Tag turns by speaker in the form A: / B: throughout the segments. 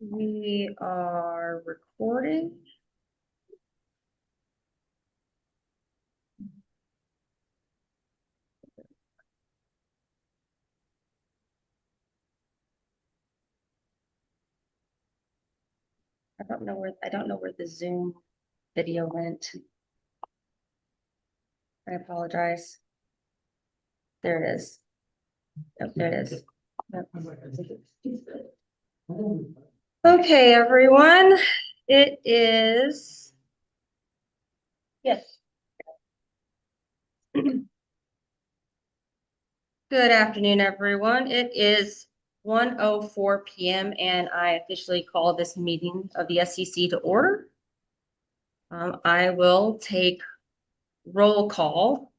A: We are recording. I don't know where the Zoom video went. I apologize. There it is. Oh, there it is. Okay, everyone. It is. Yes. Good afternoon, everyone. It is 1:04 p.m. and I officially call this meeting of the SCC to order. I will take roll call.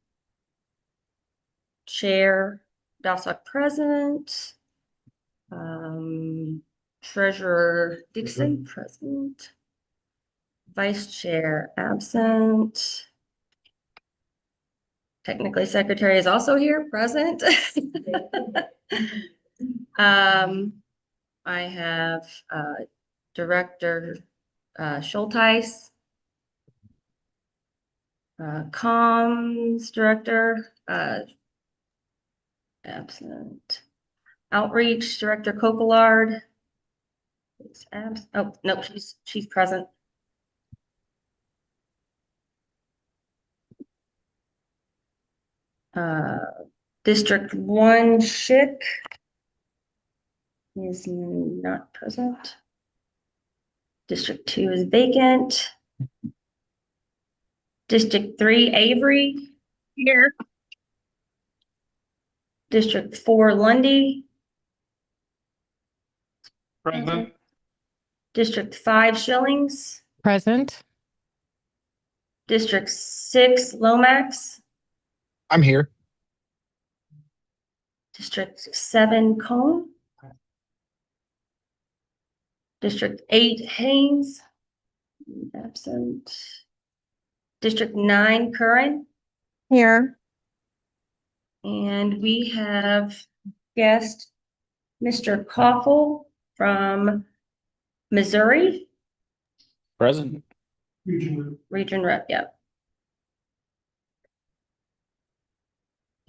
A: Chair Dossock present. Treasurer Dixon present. Vice Chair absent. Technically, Secretary is also here, present. I have Director Schulteis, Comms Director absent. Outreach Director Cocolard is absent. Oh no, she's present. District 1 Schick is not present. District 2 is vacant. District 3 Avery here. District 4 Lundy present. District 5 Shillings
B: present.
A: District 6 Lomax.
C: I'm here.
A: District 7 Cone. District 8 Haynes absent. District 9 Curran
B: Here.
A: and we have guest Mr. Koffel from Missouri.
C: Present.
A: Region rep, yep.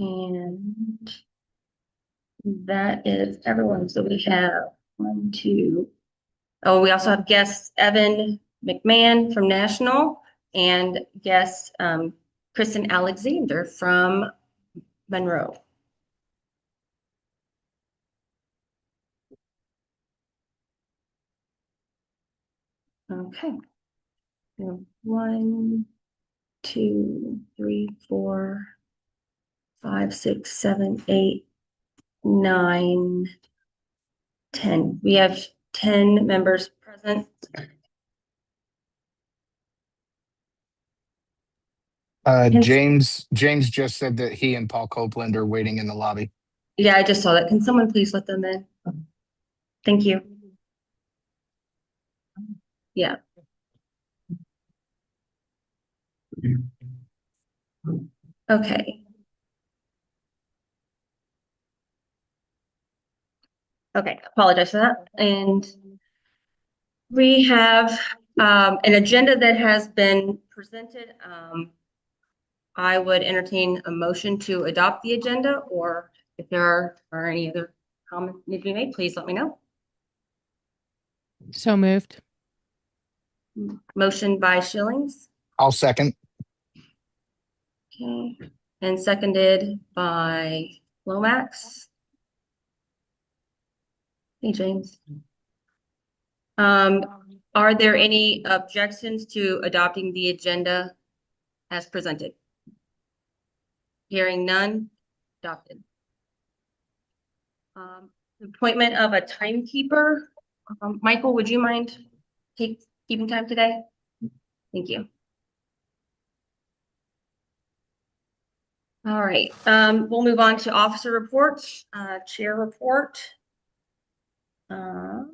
A: And that is everyone. So we have 1, 2. Oh, we also have guests Evan McMahon from National and guest Kristen Alexander from Monroe. Okay. 1, 2, 3, 4, 5, 6, 7, 8, 9, 10. We have 10 members present.
C: James just said that he and Paul Copeland are waiting in the lobby.
A: Yeah, I just saw that. Can someone please let them in? Thank you. Yeah. Okay. Okay, apologize for that. And we have an agenda that has been presented. I would entertain a motion to adopt the agenda, or if there are any other comments need to be made, please let me know.
B: So moved.
A: Motion by Shillings.
C: I'll second.
A: Okay, and seconded by Lomax. Hey, James. Are there any objections to adopting the agenda as presented? Hearing none, adopted. Appointment of a timekeeper. Michael, would you mind keeping time today? Thank you. All right, we'll move on to officer reports, chair report. Try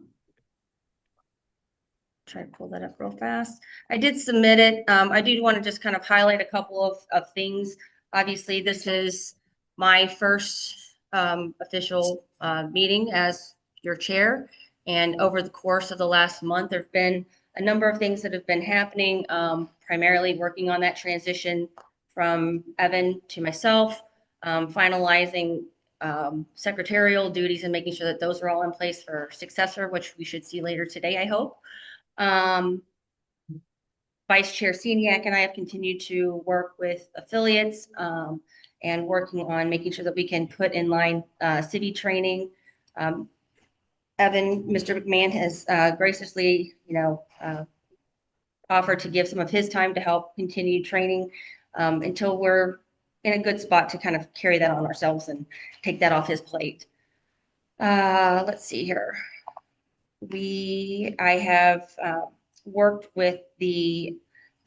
A: to pull that up real fast. I did submit it. I do want to just kind of highlight a couple of things. Obviously, this is my first official meeting as your chair. And over the course of the last month, there've been a number of things that have been happening, primarily working on that transition from Evan to myself, finalizing secretarial duties and making sure that those are all in place for successor, which we should see later today, I hope. Vice Chair Seniak and I have continued to work with affiliates and working on making sure that we can put in line city training. Evan, Mr. McMahon has graciously, offered to give some of his time to help continue training until we're in a good spot to kind of carry that on ourselves and take that off his plate. Let's see here. I have worked with the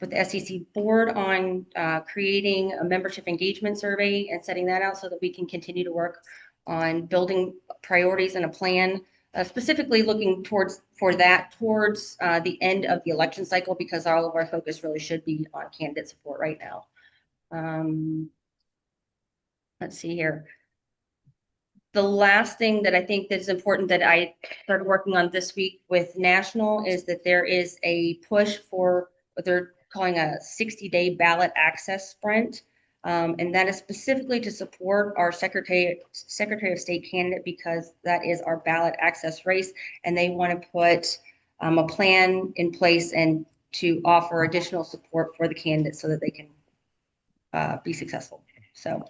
A: SCC board on creating a membership engagement survey and setting that out so that we can continue to work on building priorities and a plan, specifically looking towards the end of the election cycle, because all of our focus really should be on candidate support right now. Let's see here. The last thing that I think that's important that I started working on this week with National is that there is a push for what they're calling a 60-day ballot access sprint. And that is specifically to support our Secretary of State candidate, because that is our ballot access race. And they want to put a plan in place and to offer additional support for the candidates so that they can be successful. So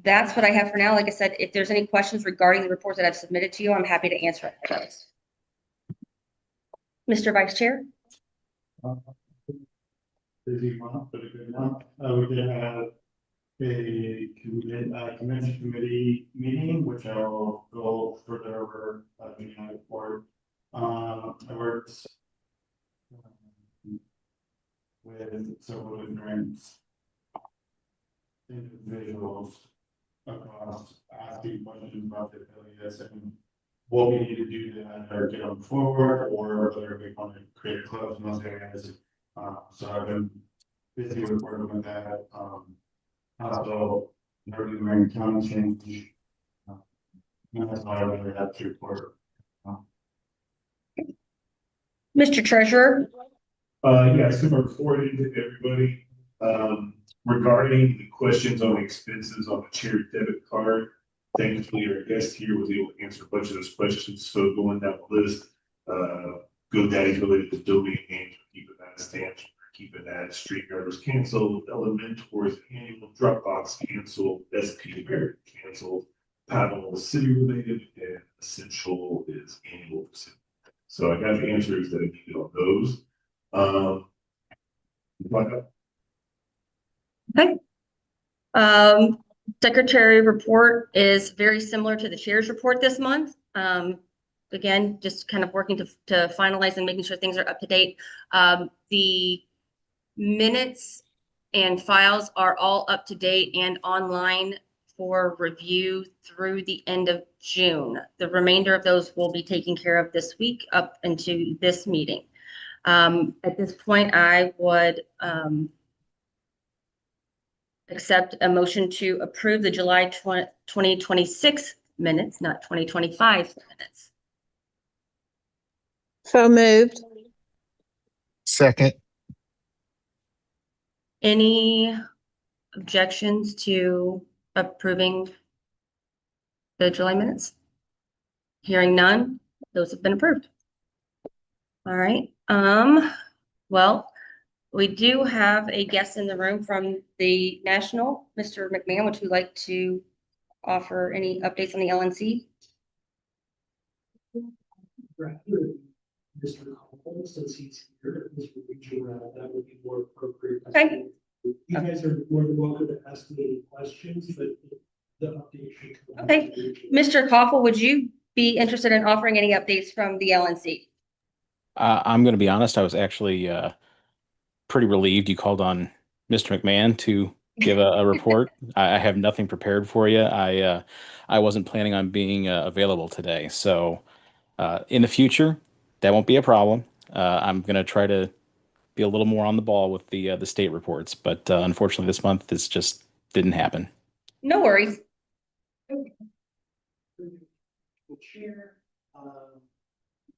A: that's what I have for now. Like I said, if there's any questions regarding the reports that I've submitted to you, I'm happy to answer those. Mr. Vice Chair?
D: Busy month, but a good month. We did have a convention committee meeting, which I will go further over in my report. I worked with several different individuals across asking questions about the affiliates and what we need to do to either get them forward or whether we want to create clubs in those areas. So I've been busy with working with that. Also, reviewing county change. And that's why I really have to report.
A: Mr. Treasurer?
E: Yeah, so I'm reporting to everybody. Regarding the questions on expenses on the chair debit card, thankfully our guest here was able to answer a bunch of those questions. So going down the list, GoDaddy's related to domain names, keeping that stamps, keeping that StreetYard was canceled, Elementor's annual, Dropbox canceled, SP American canceled, Paddle is city related, and Essential is annual. So I got the answers that I needed on those.
A: Okay. Secretary report is very similar to the chair's report this month. Again, just kind of working to finalize and making sure things are up to date. The minutes and files are all up to date and online for review through the end of June. The remainder of those will be taken care of this week up into this meeting. At this point, I would accept a motion to approve the July 2026 minutes, not 2025 minutes.
B: So moved.
C: Second.
A: Any objections to approving the July minutes? Hearing none, those have been approved. All right. Well, we do have a guest in the room from the National. Mr. McMahon, would you like to offer any updates on the LNC?
F: Mr. Cole, since he's here, Mr. Reacher, that would be more appropriate.
A: Okay.
F: You guys are more than welcome to ask me any questions, but the update should come.
A: Okay. Mr. Koffel, would you be interested in offering any updates from the LNC?
G: I'm going to be honest, I was actually pretty relieved you called on Mr. McMahon to give a report. I have nothing prepared for you. I wasn't planning on being available today. So in the future, that won't be a problem. I'm going to try to be a little more on the ball with the state reports, but unfortunately this month this just didn't happen.
A: No worries.
F: Chair,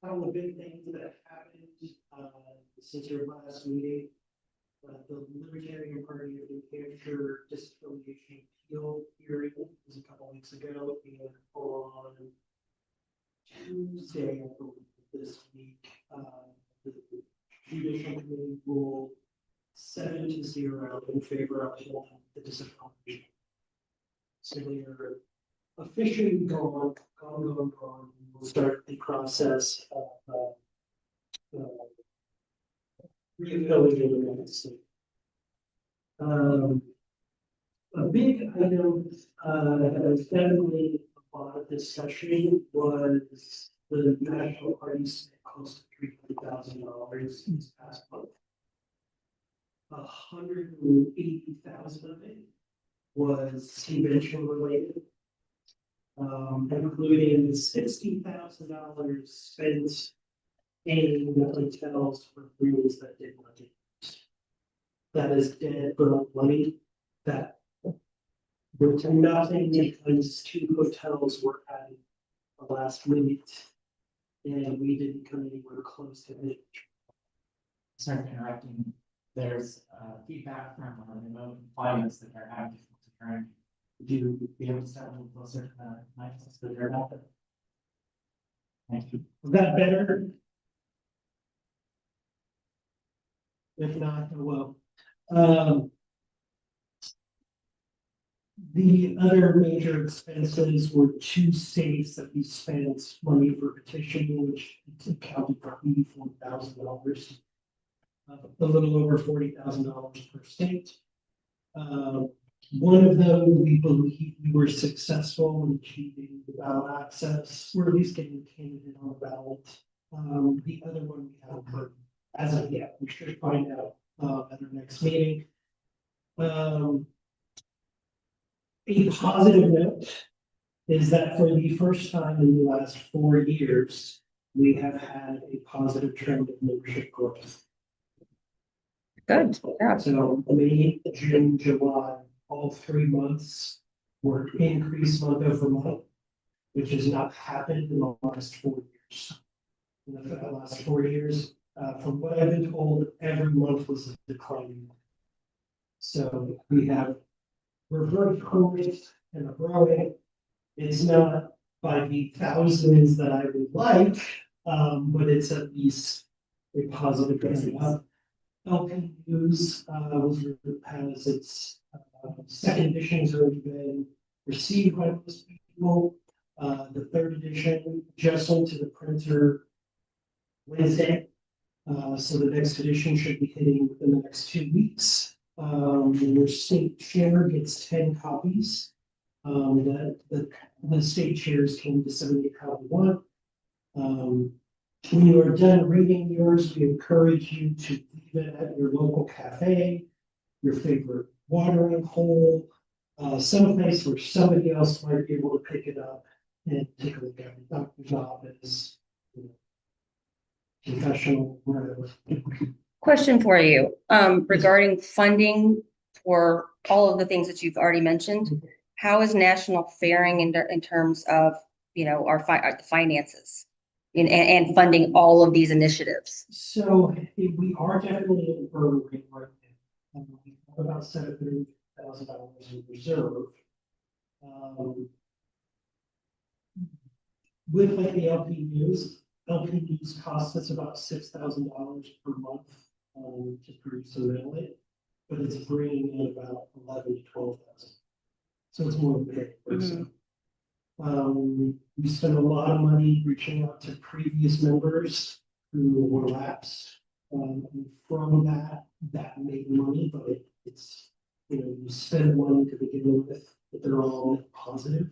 F: one of the big things that have happened, since your last meeting, the Libertarian Party of New Hampshire disaffiliation appeal hearing was a couple weeks ago, and on Tuesday, I believe, this week, the judicial committee ruled 7-0 in favor of the disaffiliation. So they are officially gone. We'll start the process of reaffiliating the United States. A big item that was definitely a lot of discussion was the national party spent close to $300,000 this past month. 180,000 of it was convention related, including $60,000 spent paying the hotels for rooms that did not get used. That is dead burnt money that went to nothing because 2 hotels were added the last minute, and we didn't come anywhere close to it.
H: Sorry for interrupting. There's feedback from remote clients that they're having difficulty hearing. Would you be able to step a little closer to the mic so they're about it? Thank you.
F: Is that better? If not, oh well. The other major expenses were 2 safes that we spent money for petitioning, which accounted for $84,000. A little over $40,000 per state. One of them, we believe we were successful in achieving the ballot access, or at least getting a candidate on the ballot. The other one we haven't heard as of yet. We should find out at our next meeting. A positive note is that for the first time in the last 4 years, we have had a positive trend of membership growth.
A: Good. Yeah.
F: So May, June, July, all 3 months were increased month over month, which has not happened in the last 4 years. In the last 4 years, from what I've been told, every month was declining. So we have reverse course and growing. It's not by the thousands that I would like, but it's at least a positive trend up. LP News has its second edition has already been received by most people. The 3rd edition just went to the printer Wednesday. So the next edition should be hitting within the next 2 weeks. Your state chair gets 10 copies. The state chairs can disseminate how they want. When you are done reading yours, we encourage you to leave it at your local cafe, your favorite watering hole, someplace where somebody else might be able to pick it up and take a look at it. Doctor's office, confessional, whatever.
A: Question for you, regarding funding for all of the things that you've already mentioned. How is National faring in terms of, our finances and funding all of these initiatives?
F: So we are definitely in burn rate right now. We have about $730,000 in reserve. With like the LP News costs us about $6,000 per month to produce and mail it, but it's bringing in about 11 to 12,000. So it's more than a we spent a lot of money reaching out to previous members who were lapsed. And from that made money, but it's, you spend money to begin with, but they're all positive.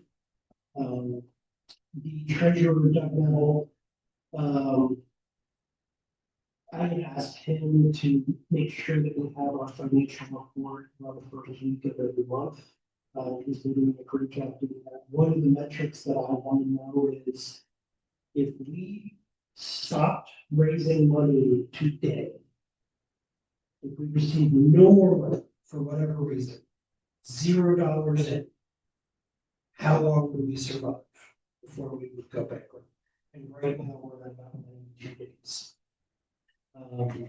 F: The treasurer, Doug Neville, I asked him to make sure that we have our financial report on the first week of every month. He's been doing a great job doing that. One of the metrics that I want to know is if we stopped raising money today, if we receive no more money for whatever reason, $0 in, how long will we survive before we would go bankrupt? And right now, we're at about 92 days.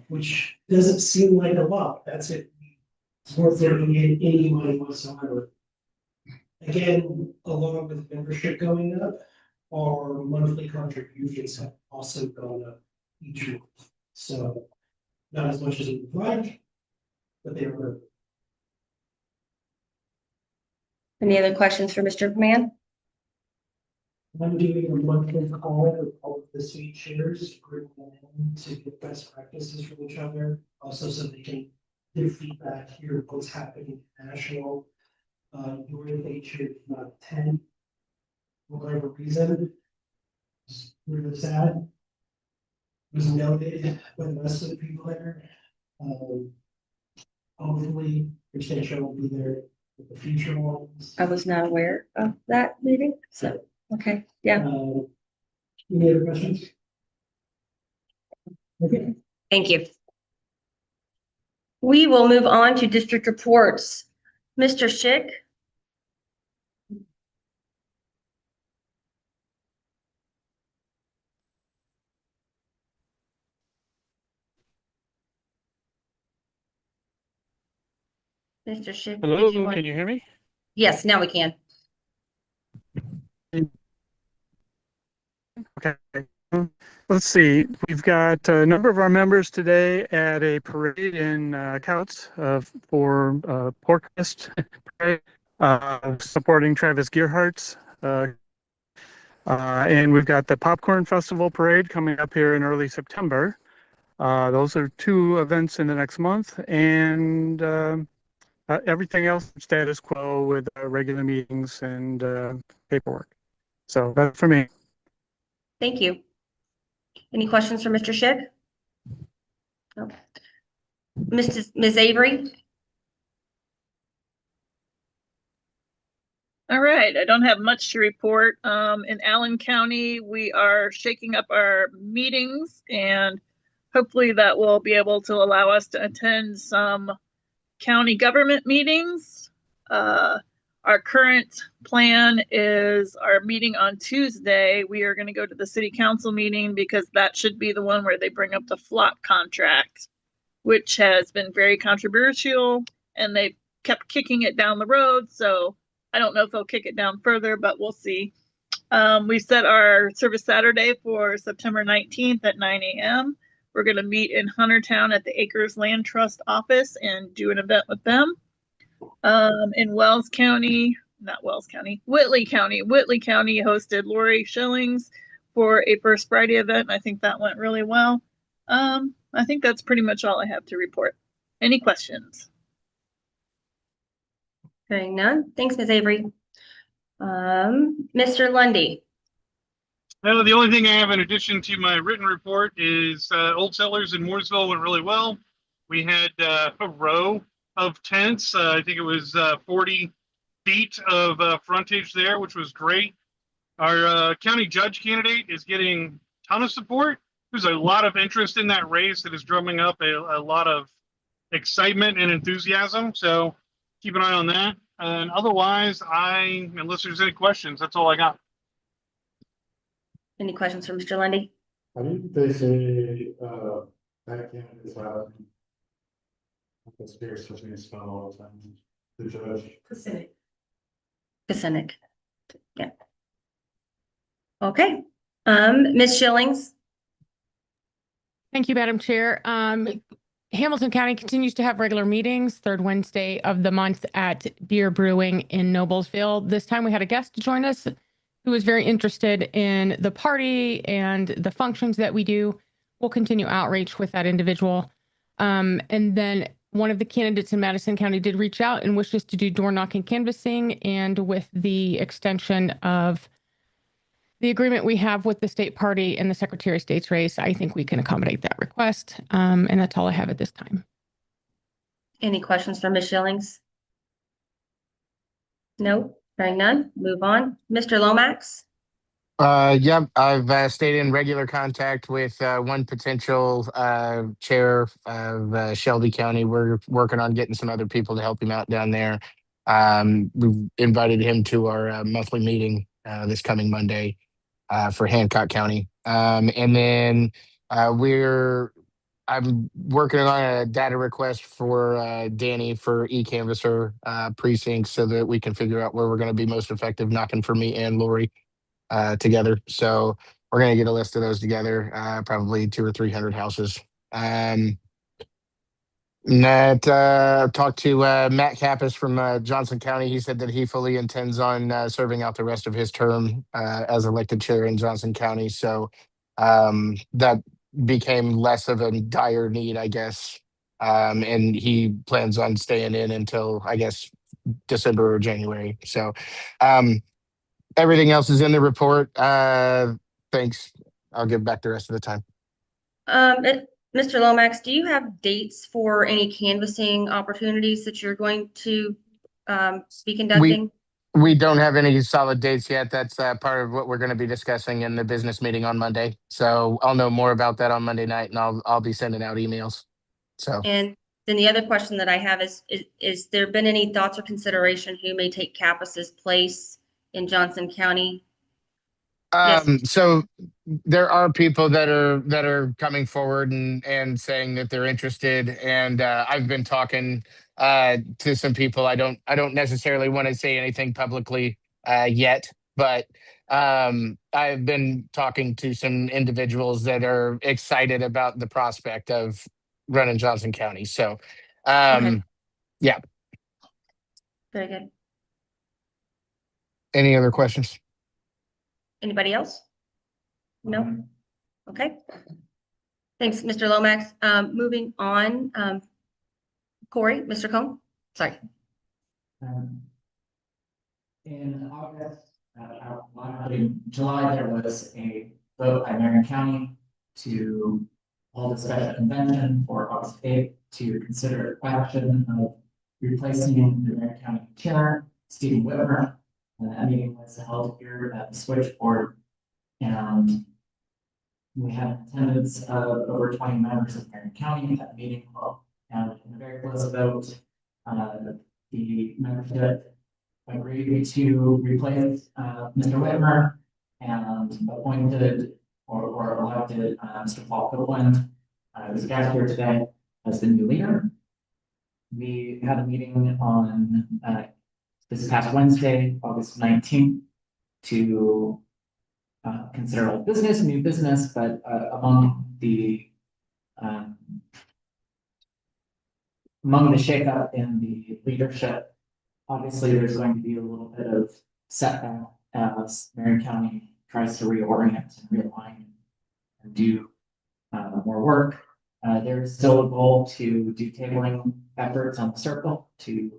F: Which doesn't seem like a lot. That's it. It's worth bringing in any money whatsoever. Again, along with membership going up, our monthly contributions have also gone up each month. So not as much as we would like, but they are.
A: Any other questions for Mr. McMahon?
F: I'm doing a monthly call with all of the suite chairs to bring them in to get best practices from each other. Also, so they can give feedback, hear what's happening national. Your debate chair did not attend. For whatever reason. It's really sad. It was noted by the rest of the people there. Hopefully, extension will be there with the future ones.
A: I was not aware of that meeting, so, okay, yeah,
F: Any other questions? Okay.
A: thank you. We will move on to district reports. Mr. Schick? Mr. Schick? did
I: Hello,
A: want-
I: can you hear me?
A: Yes, now we can.
I: Okay. Let's see. We've got a number of our members today at a parade in Couts for Porkfest parade, supporting Travis Gearhart's. And we've got the Popcorn Festival parade coming up here in early September. Those are two events in the next month, and everything else status quo with regular meetings and paperwork. So that's for me.
A: Thank you. Any questions for Mr. Schick? Okay. Ms. Avery?
J: All right, I don't have much to report. In Allen County, we are shaking up our meetings, and hopefully that will be able to allow us to attend some county government meetings. Our current plan is our meeting on Tuesday. We are going to go to the city council meeting because that should be the one where they bring up the flop contract, which has been very controversial, and they kept kicking it down the road. So I don't know if they'll kick it down further, but we'll see. We set our service Saturday for September 19th at 9 a.m. We're going to meet in Huntertown at the Acres Land Trust office and do an event with them. In Whitley County hosted Lori Shillings for a First Friday event. I think that went really well. I think that's pretty much all I have to report. Any questions?
A: Hearing none. Thanks, Ms. Avery. Mr. Lundy?
K: Well, the only thing I have in addition to my written report is Old Settlers in Mooresville went really well. We had a row of tents. I think it was 40 feet of frontage there, which was great. Our county judge candidate is getting a ton of support. There's a lot of interest in that race that is drumming up a lot of excitement and enthusiasm. So keep an eye on that. And otherwise, unless there's any questions, that's all I got.
A: Any questions for Mr. Lundy?
D: How do they say, that candidate's out? I'm scared, such a spell all the time. The judge.
A: Kucinich. Yeah. Okay. Ms. Shillings?
B: Thank you, Madam Chair. Hamilton County continues to have regular meetings, third Wednesday of the month at Beer Brewing in Noblesville. This time we had a guest to join us who was very interested in the party and the functions that we do. We'll continue outreach with that individual. And then one of the candidates in Madison County did reach out and wishes to do door knocking canvassing, and with the extension of the agreement we have with the state party and the Secretary of State's race, I think we can accommodate that request. And that's all I have at this time.
A: Any questions for Ms. Shillings? No, hearing none. Move on. Mr. Lomax?
C: Yep, I've stayed in regular contact with one potential chair of Shelby County. We're working on getting some other people to help him out down there. We invited him to our monthly meeting this coming Monday for Hancock County. And then I'm working on a data request for Danny for eCanvasser precincts so that we can figure out where we're going to be most effective knocking for me and Lori together. So we're going to get a list of those together, probably 200 or 300 houses. Talked to Matt Kappas from Johnson County. He said that he fully intends on serving out the rest of his term as elected chair in Johnson County. So that became less of a dire need, I guess. And he plans on staying in until, I guess, December or January. So everything else is in the report. Thanks. I'll give back the rest of the time.
A: Mr. Lomax, do you have dates for any canvassing opportunities that you're going to be conducting?
C: We don't have any solid dates yet. That's part of what we're going to be discussing in the business meeting on Monday. So I'll know more about that on Monday night, and I'll be sending out emails. So.
A: And then the other question that I have is there been any thoughts or consideration who may take Kappas's place in Johnson County? Yes.
C: So there are people that are coming forward and saying that they're interested, and I've been talking to some people. I don't necessarily want to say anything publicly yet, but I've been talking to some individuals that are excited about the prospect of running Johnson County. So
A: Okay.
C: yeah.
A: Very good.
C: Any other questions?
A: Anybody else? No? Okay. Thanks, Mr. Lomax. Moving on, Corey, Mr. Cohn, sorry.
H: In August, in July, there was a vote by Marion County to hold a special convention for August 8th to consider a question of replacing the Marion County chair, Stephen Whitmer. And that meeting was held here at the Switchboard. And we had attendance of over 20 members of Marion County at that meeting. And in a very close vote, the membership agreed to replace Mr. Whitmer and appointed or elected Mr. Paul Copeland, who's a guest here today, as the new leader. We had a meeting on this past Wednesday, August 19th, to consider old business, new business, but among the shakeup in the leadership, obviously there's going to be a little bit of setback as Marion County tries to reorient and realign and do more work. There's still a goal to do tabling efforts on the circle to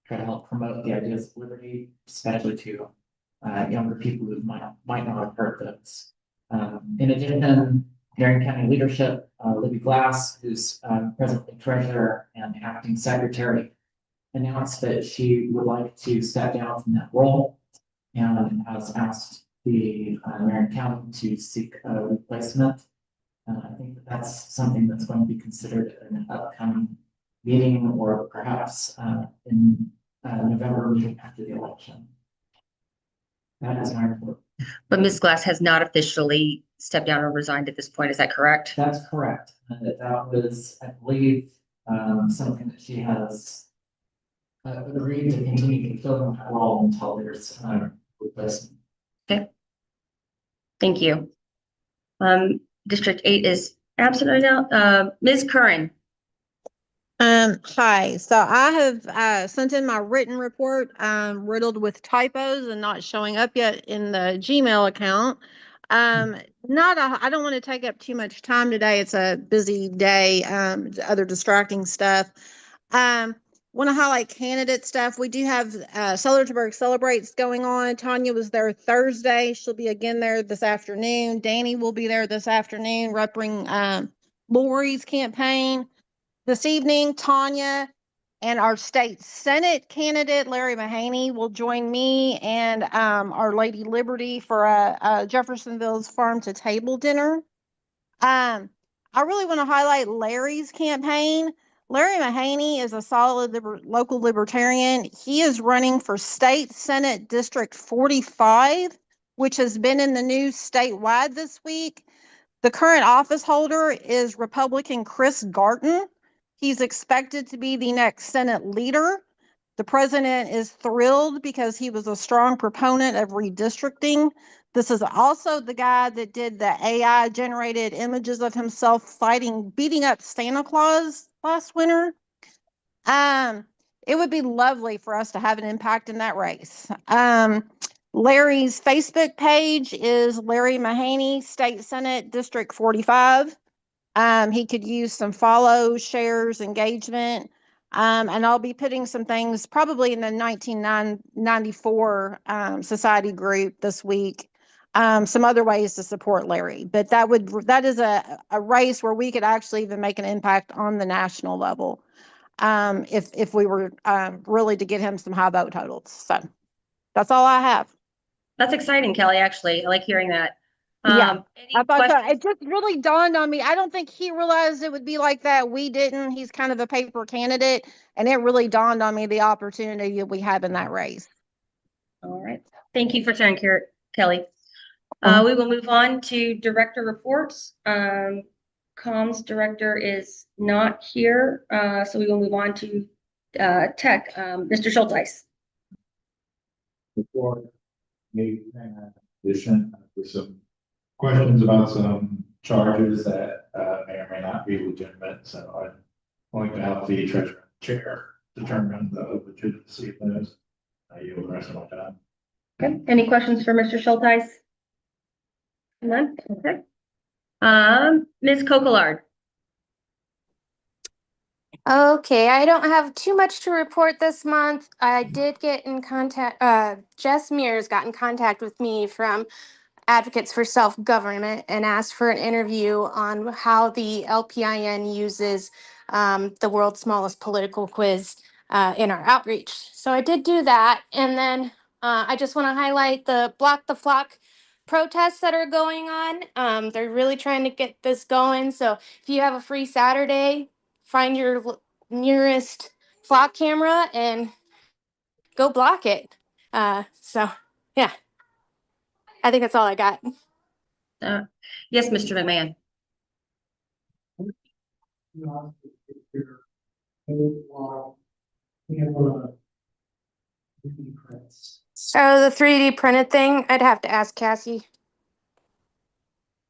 H: try to help promote the ideas of liberty, especially to younger people who might not have heard those. In addition, Marion County leadership, Libby Glass, who's presently treasurer and acting secretary, announced that she would like to step down from that role and has asked the Marion County to seek a replacement. I think that's something that's going to be considered in an upcoming meeting or perhaps in November meeting after the election. That is my report.
A: But Ms. Glass has not officially stepped down or resigned at this point. Is that correct?
H: That's correct. That was, I believe, something that she has agreed to continue fulfilling that role until there's replacement.
A: Okay. Thank you. District 8 is absent right now. Ms. Curran.
L: Hi. So I have sent in my written report, riddled with typos and not showing up yet in the Gmail account. I don't want to take up too much time today. It's a busy day, other distracting stuff. Want to highlight candidate stuff. We do have Sellersburg Celebrates going on. Tanya was there Thursday. She'll be again there this afternoon. Danny will be there this afternoon, repping Lori's campaign. This evening, Tanya and our state Senate candidate, Larry Mahaney, will join me and Our Lady Liberty for a Jeffersonville's Farm to Table dinner. I really want to highlight Larry's campaign. Larry Mahaney is a solid local libertarian. He is running for State Senate District 45, which has been in the news statewide this week. The current office holder is Republican Chris Garton. He's expected to be the next Senate leader. The president is thrilled because he was a strong proponent of redistricting. This is also the guy that did the AI generated images of himself beating up Santa Claus last winter. It would be lovely for us to have an impact in that race. Larry's Facebook page is Larry Mahaney, State Senate District 45. He could use some follows, shares, engagement. And I'll be putting some things probably in the 1994 society group this week. Some other ways to support Larry, but that is a race where we could actually even make an impact on the national level. If we were really to get him some high vote totals. So that's all I have.
A: That's exciting, Kelly, actually. I like hearing that.
L: Yeah,
A: Any
L: I thought so.
A: questions?
L: It just really dawned on me. I don't think he realized it would be like that. We didn't. He's kind of a paper candidate, and it really dawned on me the opportunity that we have in that race.
A: All right. Thank you for sharing, Kelly. We will move on to director reports. Comms director is not here, so we will move on to tech. Mr. Schulteis.
M: Before maybe addition with some questions about some charges that may or may not be legitimate. So I'd like to help the treasurer chair determine the legitimacy of those. You'll the rest of my time.
A: Okay. Any questions for Mr. Schulteis? None. Okay. Ms. Coquillard.
N: Okay, I don't have too much to report this month. I did get in contact, Jess Mears got in contact with me from Advocates for Self-Government and asked for an interview on how the LPIN uses the world's smallest political quiz in our outreach. So I did do that. And then I just want to highlight the Block the Flock protests that are going on. They're really trying to get this going. So if you have a free Saturday, find your nearest flock camera and go block it. So yeah, I think that's all I got.
A: Yes, Mr. McMahon.
N: So the 3D printed thing, I'd have to ask Cassie.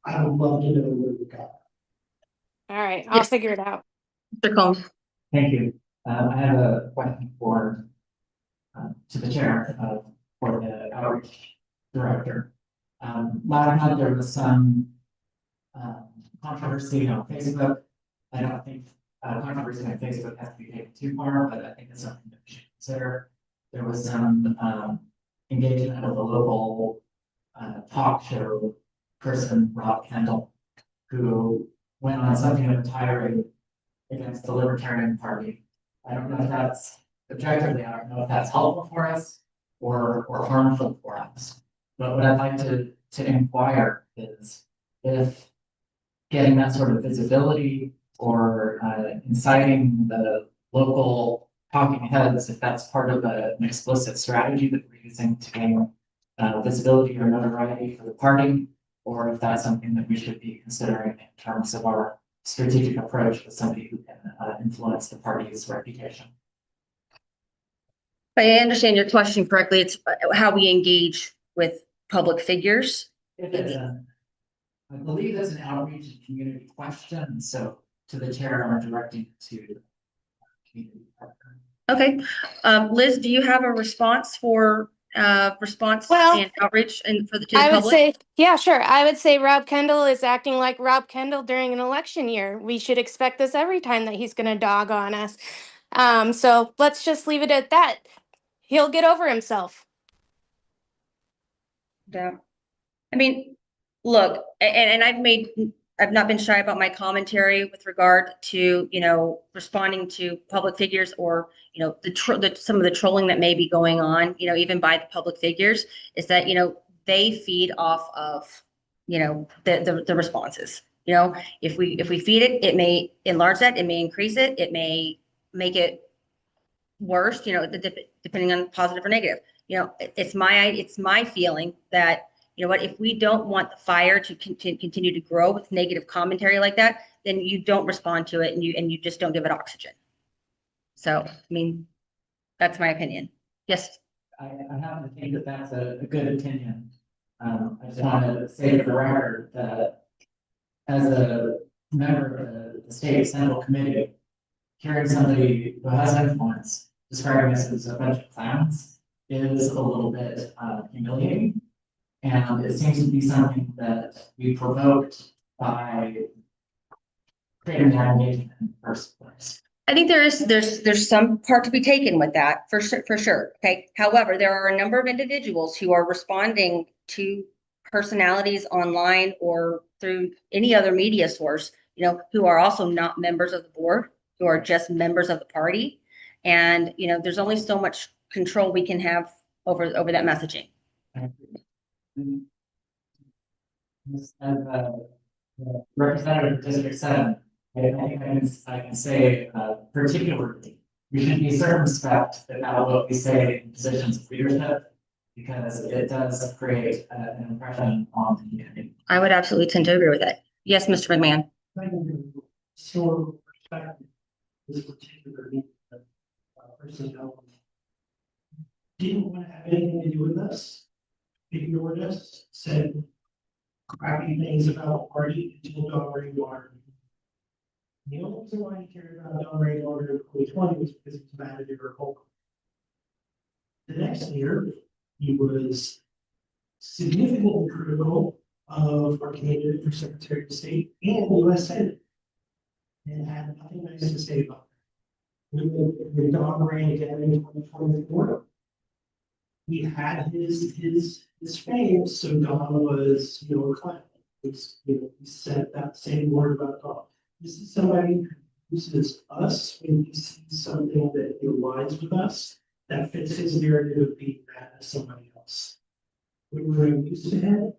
F: I would love to know where we got.
N: All right, I'll figure it out.
A: Mr. Combs.
H: Thank you. I have a question for to the chair for the outreach director. Last night there was some controversy on Facebook. I don't think controversy on Facebook has to be taken too far, but I think it's something that we should consider. There was some engagement with a local talk show person, Rob Kendall, who went on something of a tirade against the Libertarian Party. I don't know if that's objectively, I don't know if that's helpful for us or harmful for us. But what I'd like to inquire is if getting that sort of visibility or inciting the local talking heads, if that's part of an explicit strategy that we're using to gain visibility or notoriety for the party, or if that's something that we should be considering in terms of our strategic approach with somebody who can influence the party's reputation.
A: If I understand your question correctly, it's how we engage with public figures.
H: I believe that's an outreach and community question. So to the chair, I'm directing it to the community partner.
A: Okay. Liz, do you have a response for and outreach and to the
N: I would
A: public?
N: say, yeah, sure. I would say Rob Kendall is acting like Rob Kendall during an election year. We should expect this every time that he's going to dog on us. So let's just leave it at that. He'll get over himself.
A: Yeah. I mean, look, and I've not been shy about my commentary with regard to, responding to public figures or, some of the trolling that may be going on, even by the public figures, is that, they feed off of, the responses. You know, if we feed it, it may enlarge that, it may increase it, it may make it worse, you know, depending on positive or negative. You know, it's my feeling that, you know what, if we don't want the fire to continue to grow with negative commentary like that, then you don't respond to it and you just don't give it oxygen. So, I mean, that's my opinion. Yes.
H: I happen to think that that's a good opinion. I just want to say to the record that as a member of the state central committee, hearing somebody who has influence describing us as a bunch of clowns is a little bit humiliating. And it seems to be something that we provoked by creating that engagement in the first place.
A: I think there's some part to be taken with that for sure. Okay. However, there are a number of individuals who are responding to personalities online or through any other media source, you know, who are also not members of the board, who are just members of the party. And, you know, there's only so much control we can have over that messaging.
H: As representative of District 7, I think I can say particularly, we should be circumspect about what we say in positions of leadership, because it does create an impression on the community.
A: I would absolutely tend to agree with that. Yes, Mr. McMahon.
F: So, perspective, this particular personnel didn't want to have anything to do with us, ignored us, said crappy things about the party until Don Rainwater. The only reason why he cared about Don Rainwater in 2020 was because he was mad at agriculture. The next year, he was significantly critical of our candidate for Secretary of State and the U.S. Senate, and had nothing nice to say about it. When Don ran again in 2024, he had his fame, so Don was, you know, a clown. It's, you know, he said that same word about Don. This is somebody who uses us when he sees something that aligns with us, that fits his narrative of being mad at somebody else. When we're used to him,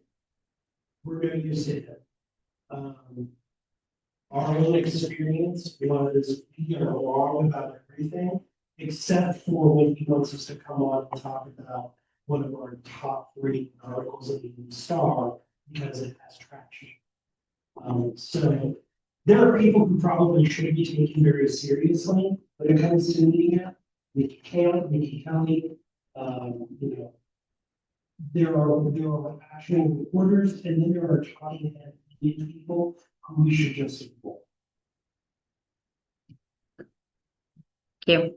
F: we're going to use him. Our own experience was we are wrong about everything, except for when he wants us to come on and talk about one of our top rated articles in the Star because it has traction. So there are people who probably should be taken very seriously when it comes to media. Nikki Kelly, you know, there are actual reporters, and then there are talking head people who we should just support.
A: Thank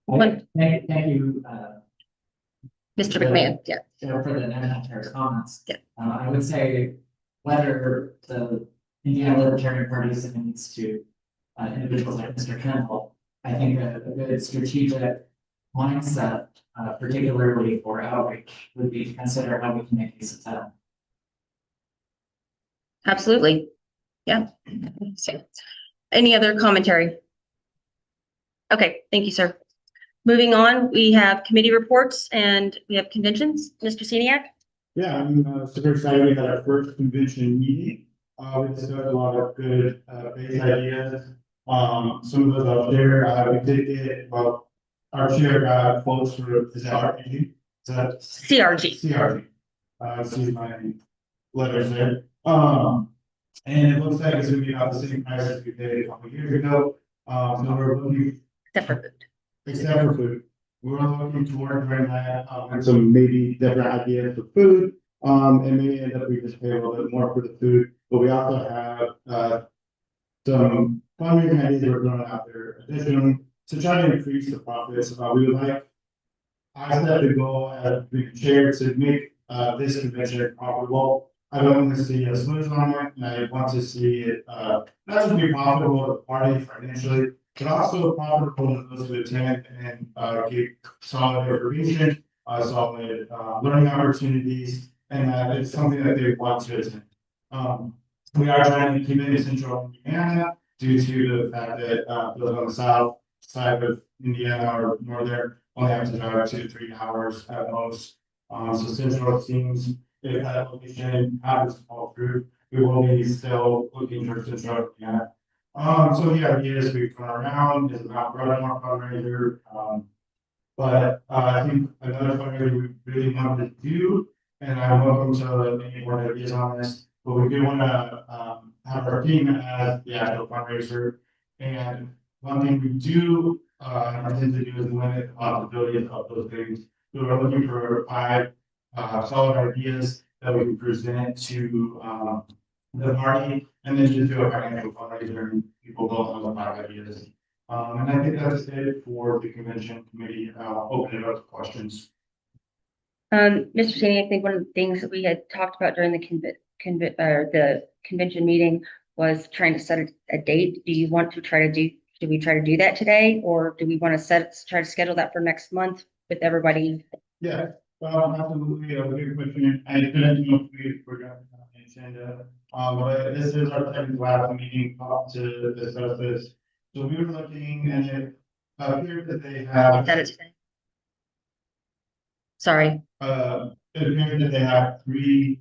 A: you.
H: Thank you.
A: Mr. McMahon, yeah.
H: For the national chair's comments.
A: Yeah.
H: I would say whether the Indiana Libertarian Party submits to individuals like Mr. Kendall, I think a good strategic mindset, particularly for outreach, would be to consider how we can make use of that.
A: Absolutely. Yeah. So, any other commentary? Okay, thank you, sir. Moving on, we have committee reports and we have conventions. Mr. Seniak?
D: Yeah, I'm super excited. We had our first convention meeting. We discussed a lot of good base ideas. Some of those I'll share. We did get, well, our chair got quotes for, is that RPG? Is that
A: CRG.
D: CRG. See my letters there. And it looks like it's gonna be about the same price as we paid a couple years ago. So we're looking.
A: Except for food.
D: Except for food. We're looking toward doing that, and some maybe different ideas for food. And maybe end up we just pay a little bit more for the food, but we also have some fundraising ideas that we're throwing out there additionally to try to increase the profits. We would like, I set the goal as the chair to make this convention profitable. I don't want to see a smooth on it, and I want to see it not just be profitable to the party financially, but also profitable to those who attend and get solid information, solid learning opportunities, and that it's something that they want to attend. We are trying to keep it in central Indiana due to the fact that those on the south side of Indiana or northern only have to drive 2 to 3 hours at most. So central seems, if that location happens to fall through, we will be still looking for construction. Yeah. So the idea is we come around, is about running more fundraiser. But I think another fundraiser we really wanted to do, and I'm welcome to any more ideas on this, but we do want to have our team as the actual fundraiser. And one thing we do intend to do is limit the possibilities of those things. So we're looking for 5 solid ideas that we can present to the party, and then just do a financial fundraiser, and people vote on the 5 ideas. And I think that's it for the convention committee. I'll open it up to questions.
A: Mr. Saney, I think one of the things that we had talked about during the convention meeting was trying to set a date. Do you want to should we try to do that today, or do we want to try to schedule that for next month with everybody?
D: Yeah, absolutely. Good question. I didn't know if we forgot the agenda. But this is our second last meeting to discuss this. So we were looking, and it appears that they have.
A: That is today. Sorry.
D: It appears that they have 3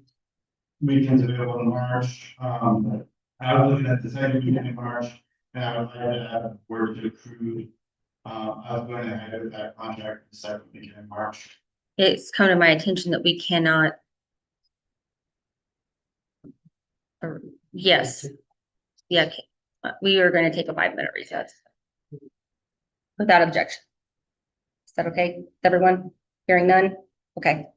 D: weekends available in March. I was looking at the second weekend in March, and I would like to have word to approve. I was going ahead with that contract the second weekend in March.
A: It's come to my attention that we cannot. Yes. Yeah, we are going to take a 5-minute recess. Without objection. Is that okay? Everyone? Hearing none? Okay.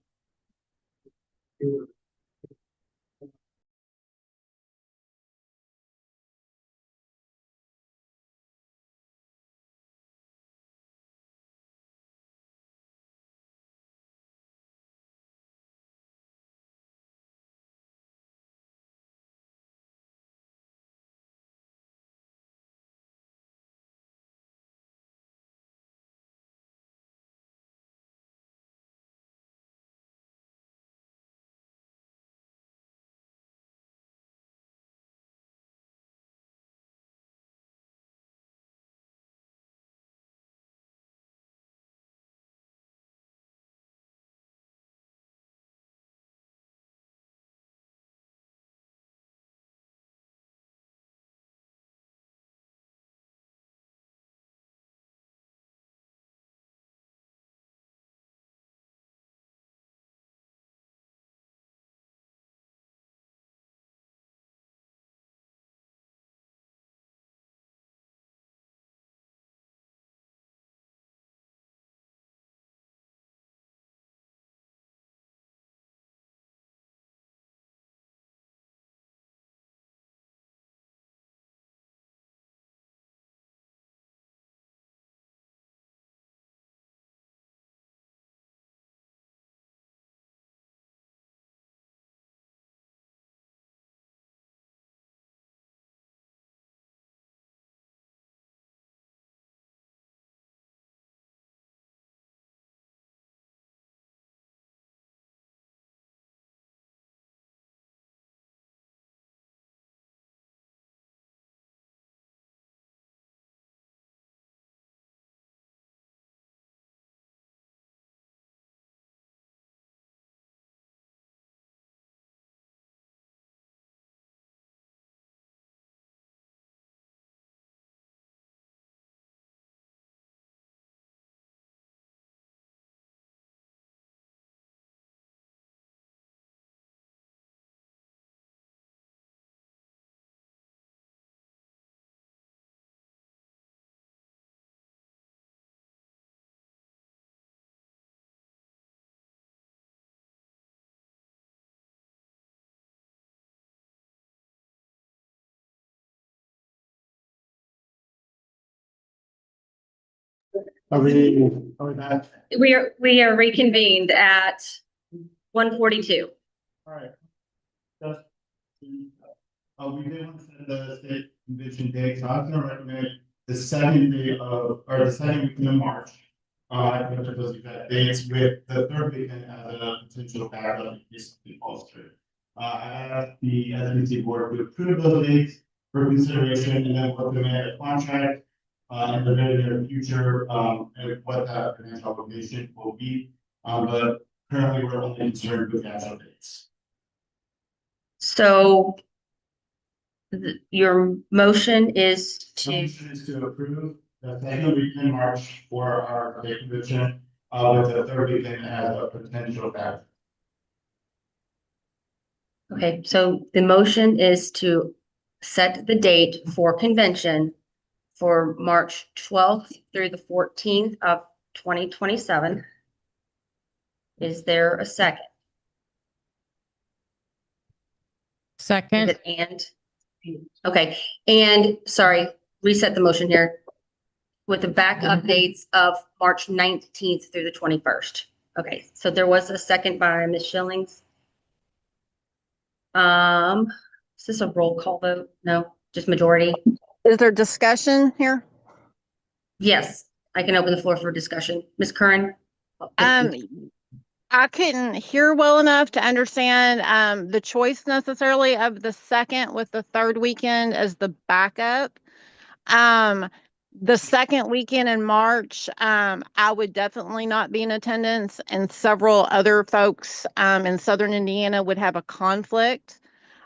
D: Are we back?
A: We are reconvened at 1:42.
D: All right. Just, we did want to set the state convention date, so I was gonna recommend the second day of, or the second weekend of March. I think those exact dates with the 3rd weekend as a potential backup in case something falls through. I asked the SCC board to approve those dates for consideration, and then we'll demand a contract in the very near future, and what that financial obligation will be. But currently we're only concerned with the actual dates.
A: So Your motion is to,
D: Motion is to approve the second weekend march for our state convention, with the third weekend as a potential backup.
A: okay, so the motion is to set the date for convention for March 12th through the 14th of 2027. Is there a second? Is
B: Second,
A: it and? Okay, and sorry, reset the motion here with the backup dates of March 19th through the 21st. Okay, so there was a second by Ms. Schillings. Is this a roll call vote? No, just majority?
L: Is there discussion here?
A: Yes, I can open the floor for discussion. Ms. Curran?
L: I couldn't hear well enough to understand the choice necessarily of the second with the third weekend as the backup. The second weekend in March, I would definitely not be in attendance, and several other folks in Southern Indiana would have a conflict.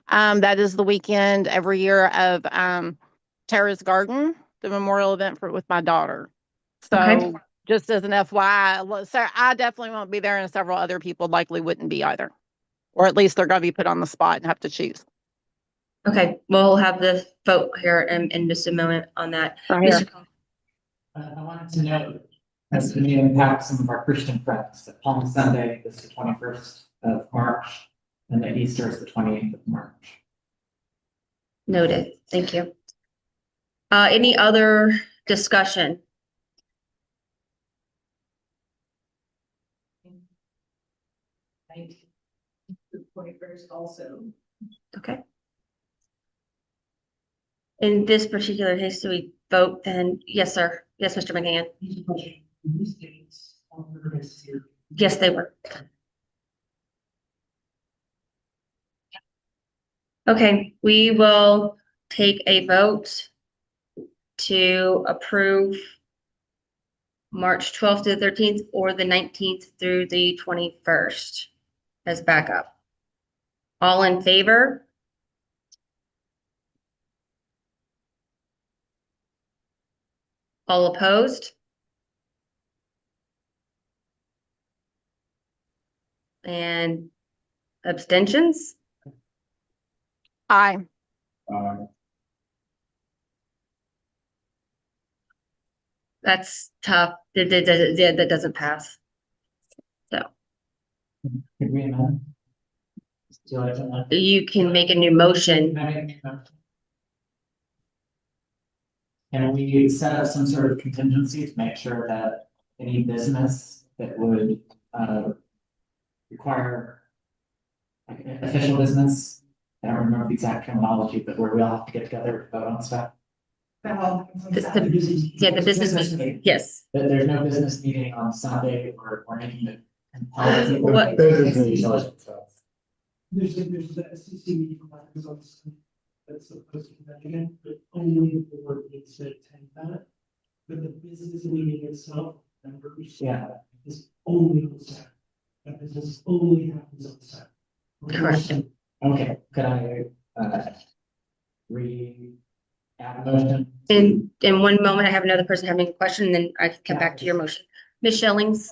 L: That is the weekend every year of Tara's Garden, the memorial event with my daughter. So
A: Okay.
L: just as an FYI, so I definitely won't be there, and several other people likely wouldn't be either. Or at least they're going to be put on the spot and have to choose.
A: Okay, we'll have the vote here in just a moment on that.
L: Right here.
A: Mr. Cohen?
H: I wanted to note, as we impact some of our Christian friends, that Palm Sunday is the 21st of March, and that Easter is the 28th of March.
A: Noted, thank you. Any other discussion?
H: The 21st also.
A: Okay. In this particular case, do we vote then? Yes, sir. Yes, Mr. McGann. Yes, they were. Okay, we will take a vote to approve March 12th to the 13th or the 19th through the 21st as backup. All in favor? All opposed? And abstentions?
L: Aye.
A: That's tough. That doesn't pass. So
H: Could we amend? Do you like to amend?
A: you can make a new motion.
H: Can we set up some sort of contingency to make sure that any business that would require like official business, I don't remember the exact terminology, but where we all have to get together to vote on stuff?
A: Yeah, the business, yes.
H: That there's no business meeting on Sunday or anything that compels people.
A: What-
F: There's the SCC meeting that's supposed to convention, but only the board needs to attend that. But the business meeting itself, members.
H: Yeah.
F: Is only on Saturday. That business only happens on Saturday.
A: Correct.
H: Okay, could I add a motion?
A: In one moment, I have another person having a question, and then I can come back to your motion. Ms. Schillings?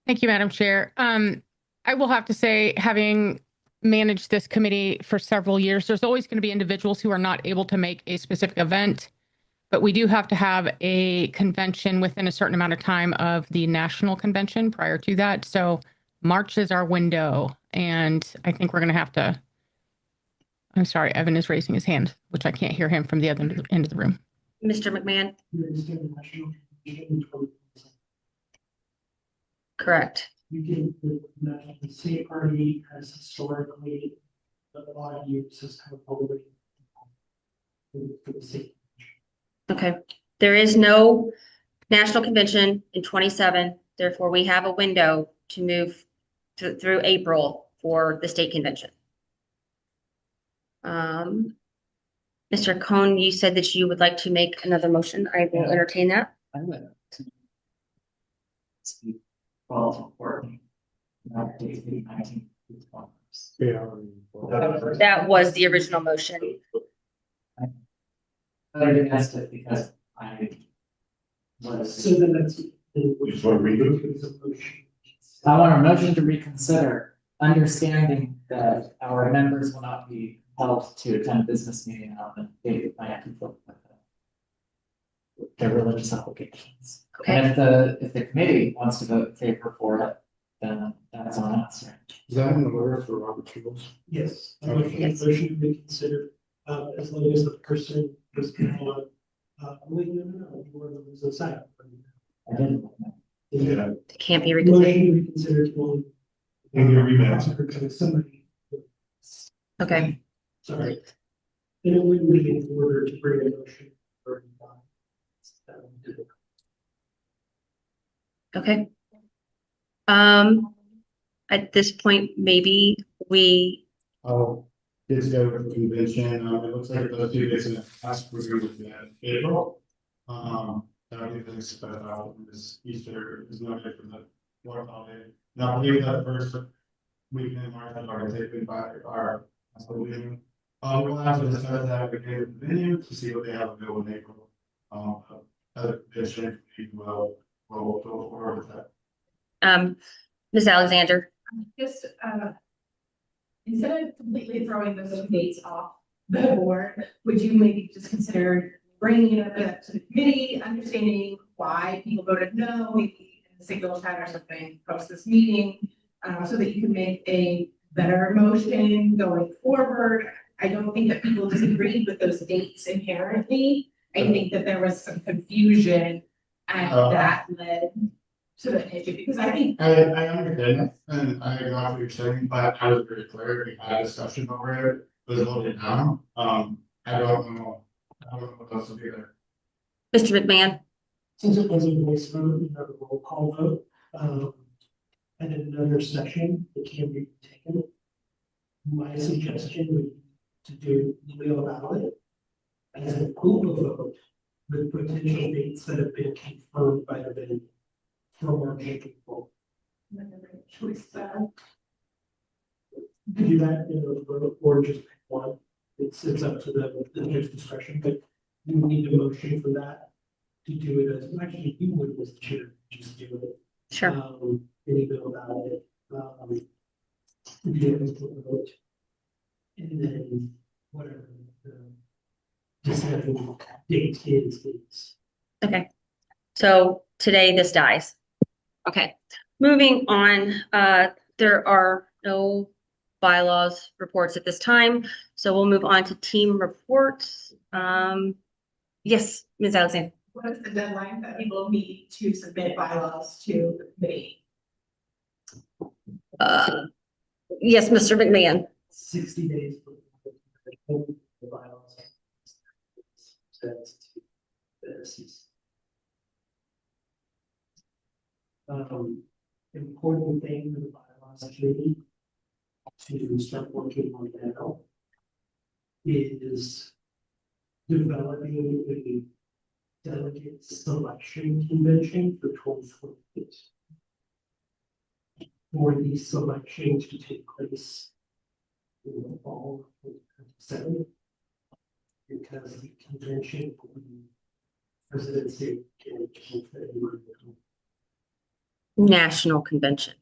B: thank you, Madam Chair. I will have to say, having managed this committee for several years, there's always going to be individuals who are not able to make a specific event, but we do have to have a convention within a certain amount of time of the national convention prior to that. So March is our window, and I think we're going to have to, I'm sorry, Evan is raising his hand, which I can't hear him from the other end of the room.
A: Mr. McMahon? Correct.
F: You can, the state party has historically, a lot of years has kind of always. For the state.
A: Okay, there is no national convention in 27, therefore we have a window to move through April for the state convention. Mr. Cohn, you said that you would like to make another motion. I will entertain that.
H: I would. Well, important. Not date 19.
E: Yeah.
A: That was the original motion.
H: Voted against it because I was.
F: So then that's.
E: We just want to read it.
H: I want a motion to reconsider, understanding that our members will not be held to attend a business meeting on the date that might conflict with their religious obligations. And if the committee wants to vote in favor for it, then that's on us, right?
D: Is that in the order for Robert Rules?
F: Yes. I
D: Okay.
F: motion to reconsider, as long as the person is on, wait, no, you were the side.
H: I didn't.
F: Yeah.
A: It can't be reconsidered.
F: Motion to reconsider to only.
E: In your email.
F: Because somebody.
A: Okay.
F: Sorry. And it wouldn't be in order to bring a motion. For
A: Okay. At this point, maybe we,
D: Oh, it's go with the convention, it looks like those two days in the past, we're going with April. That'll be the next, this Easter is not good for the Lord holiday. Now, I believe that first weekend in March, I've already taken by our, we'll have to discuss that again with the venue to see what they have available in April. Other convention, we'll go forward with that.
A: Ms. Alexander.
O: Just, instead of completely throwing those two dates off the board, would you maybe just consider bringing it up to the committee, understanding why people voted no, maybe in a single chat or something, post this meeting, so that you can make a better motion going forward? I don't think that people disagreed with those dates inherently. I think that there was some confusion and that led to the issue, because I think.
D: I understand, and I agree with what you're saying, but I was very clear, we had a discussion over it, it was voted down, I don't know what else to do there.
A: Mr. McMahon.
F: Since it was a voice vote, we have a roll call vote, and in another session, it can be taken. My suggestion would be to do email ballot as an approval vote with potential dates that have been confirmed by the venue for March April.
O: Choice
F: Do that in a vote or just pick one. It's up to the judge's discretion, but you need a motion for that to do it as actually you would as the chair, just do it.
A: Sure.
F: Email about it. Do a vote. And then whatever the deciding date is.
A: Okay. So today this dies. Okay. Moving on, there are no bylaws reports at this time. So we'll move on to team reports. Yes, Ms. Alexander.
O: what is the deadline that people need to submit bylaws to the committee?
A: Yes, Mr. McMahon.
F: 60 days. The bylaws. Important thing for the bylaws committee to start working on now is developing a delegate selection convention for 2028. For these selections to take place in the fall of 2027, because the convention will be presidency in February.
A: National convention.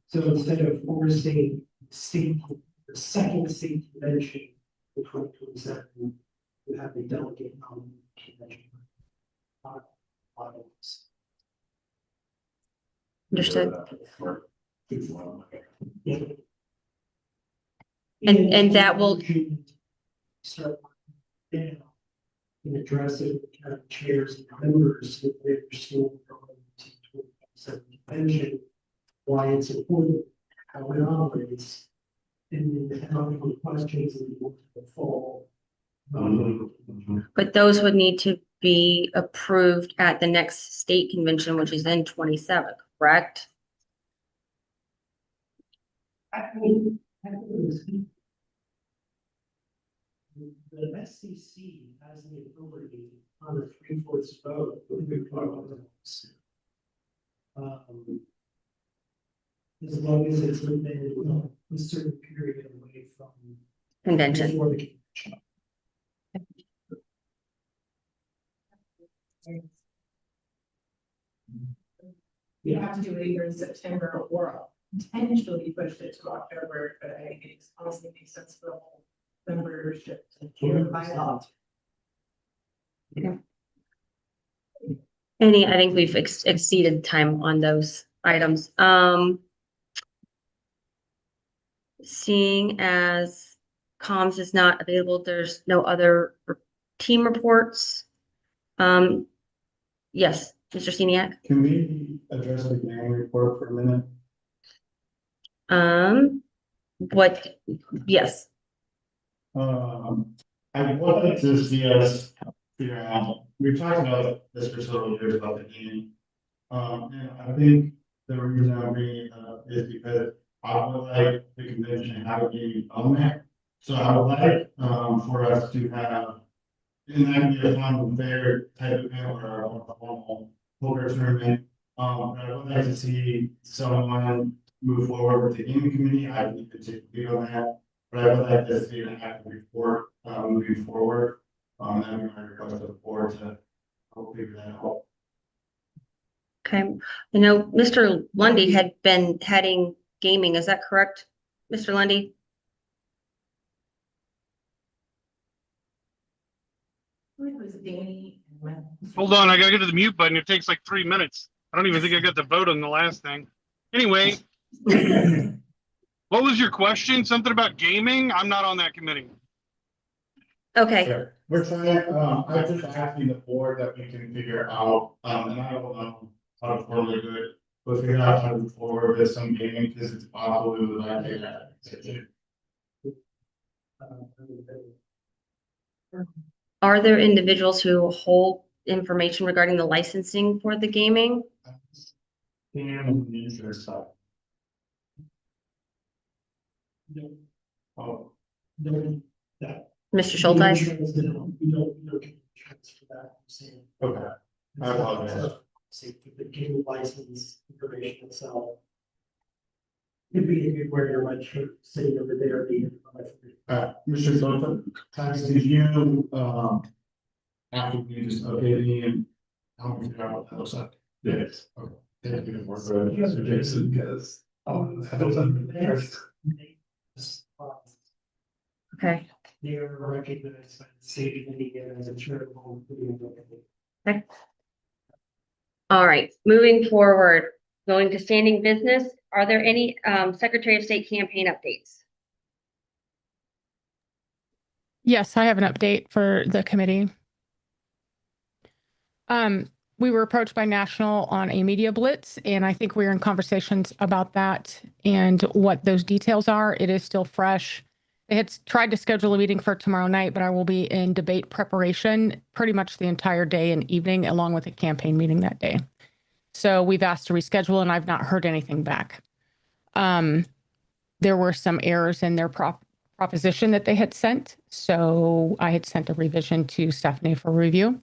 F: So instead of forcing state, the second state convention in 2027, you have a delegate on convention.
A: Understood.
F: Yeah.
A: And that will
F: start down and addressing chairs and members if they're still going to 27 convention, why it's important, how it operates, and then how many questions that we want to fall.
A: But those would need to be approved at the next state convention, which is in 27, correct?
F: The SCC has the authority on a 3/4 vote. as long as it's within a certain period away from.
A: Convention.
F: before the convention.
O: You have to do it either in September or potentially push it to October, but I think it honestly makes sense for the whole membership to hear by law.
A: I think we've exceeded time on those items. Seeing as comms is not available, there's no other team reports. Yes, Mr. Steniak.
D: Can we address the game report for a minute?
A: Yes.
D: I would like to see us figure out, we've talked about this for several years about the game. And I think the reason I'm bringing it up is because I would like the convention to have a gaming element. So I would like, for us to have, and that can be a fun and fair type of event or a formal poker tournament. But I would like to see someone move forward with the gaming committee. I can even take the lead on that. But I would like to see an active report, moving forward. That would be my request to the board to help figure that out.
A: Okay. You know, Mr. Lundy had been heading gaming. Is that correct, Mr. Lundy?
O: Was Danny and when?
K: Hold on, I gotta get to the mute button. It takes like 3 minutes. I don't even think I got to vote on the last thing. Anyway, what was your question? Something about gaming? I'm not on that committee.
A: Okay.
D: Sure. We're trying, I'm just asking the board that we can figure out, and I don't know how to formally do it, but figure out how to move forward with some gaming, because it's possible we would like to that.
A: Are there individuals who hold information regarding the licensing for the gaming?
D: And the insurance side. Oh,
F: No, that.
A: Mr. Schulteis?
F: We don't get insurance for that. I'm saying.
D: okay. I apologize.
F: See, the game license information itself. Could be a good where your red shirt sitting over there.
D: Mr. Sullivan, did you, after you just updated me and help me figure out what that looks like? Yes. Okay. Thank you for Mr. Jason, because, that was
A: Okay.
F: They are recognized by the state of Indiana as a charitable.
A: Okay. All right, moving forward, going to standing business. Are there any Secretary of State campaign updates?
B: Yes, I have an update for the committee. We were approached by National on a media blitz, and I think we're in conversations about that and what those details are. It is still fresh. They had tried to schedule a meeting for tomorrow night, but I will be in debate preparation pretty much the entire day and evening, along with a campaign meeting that day. So we've asked to reschedule, and I've not heard anything back. There were some errors in their proposition that they had sent. So I had sent a revision to Stephanie for review.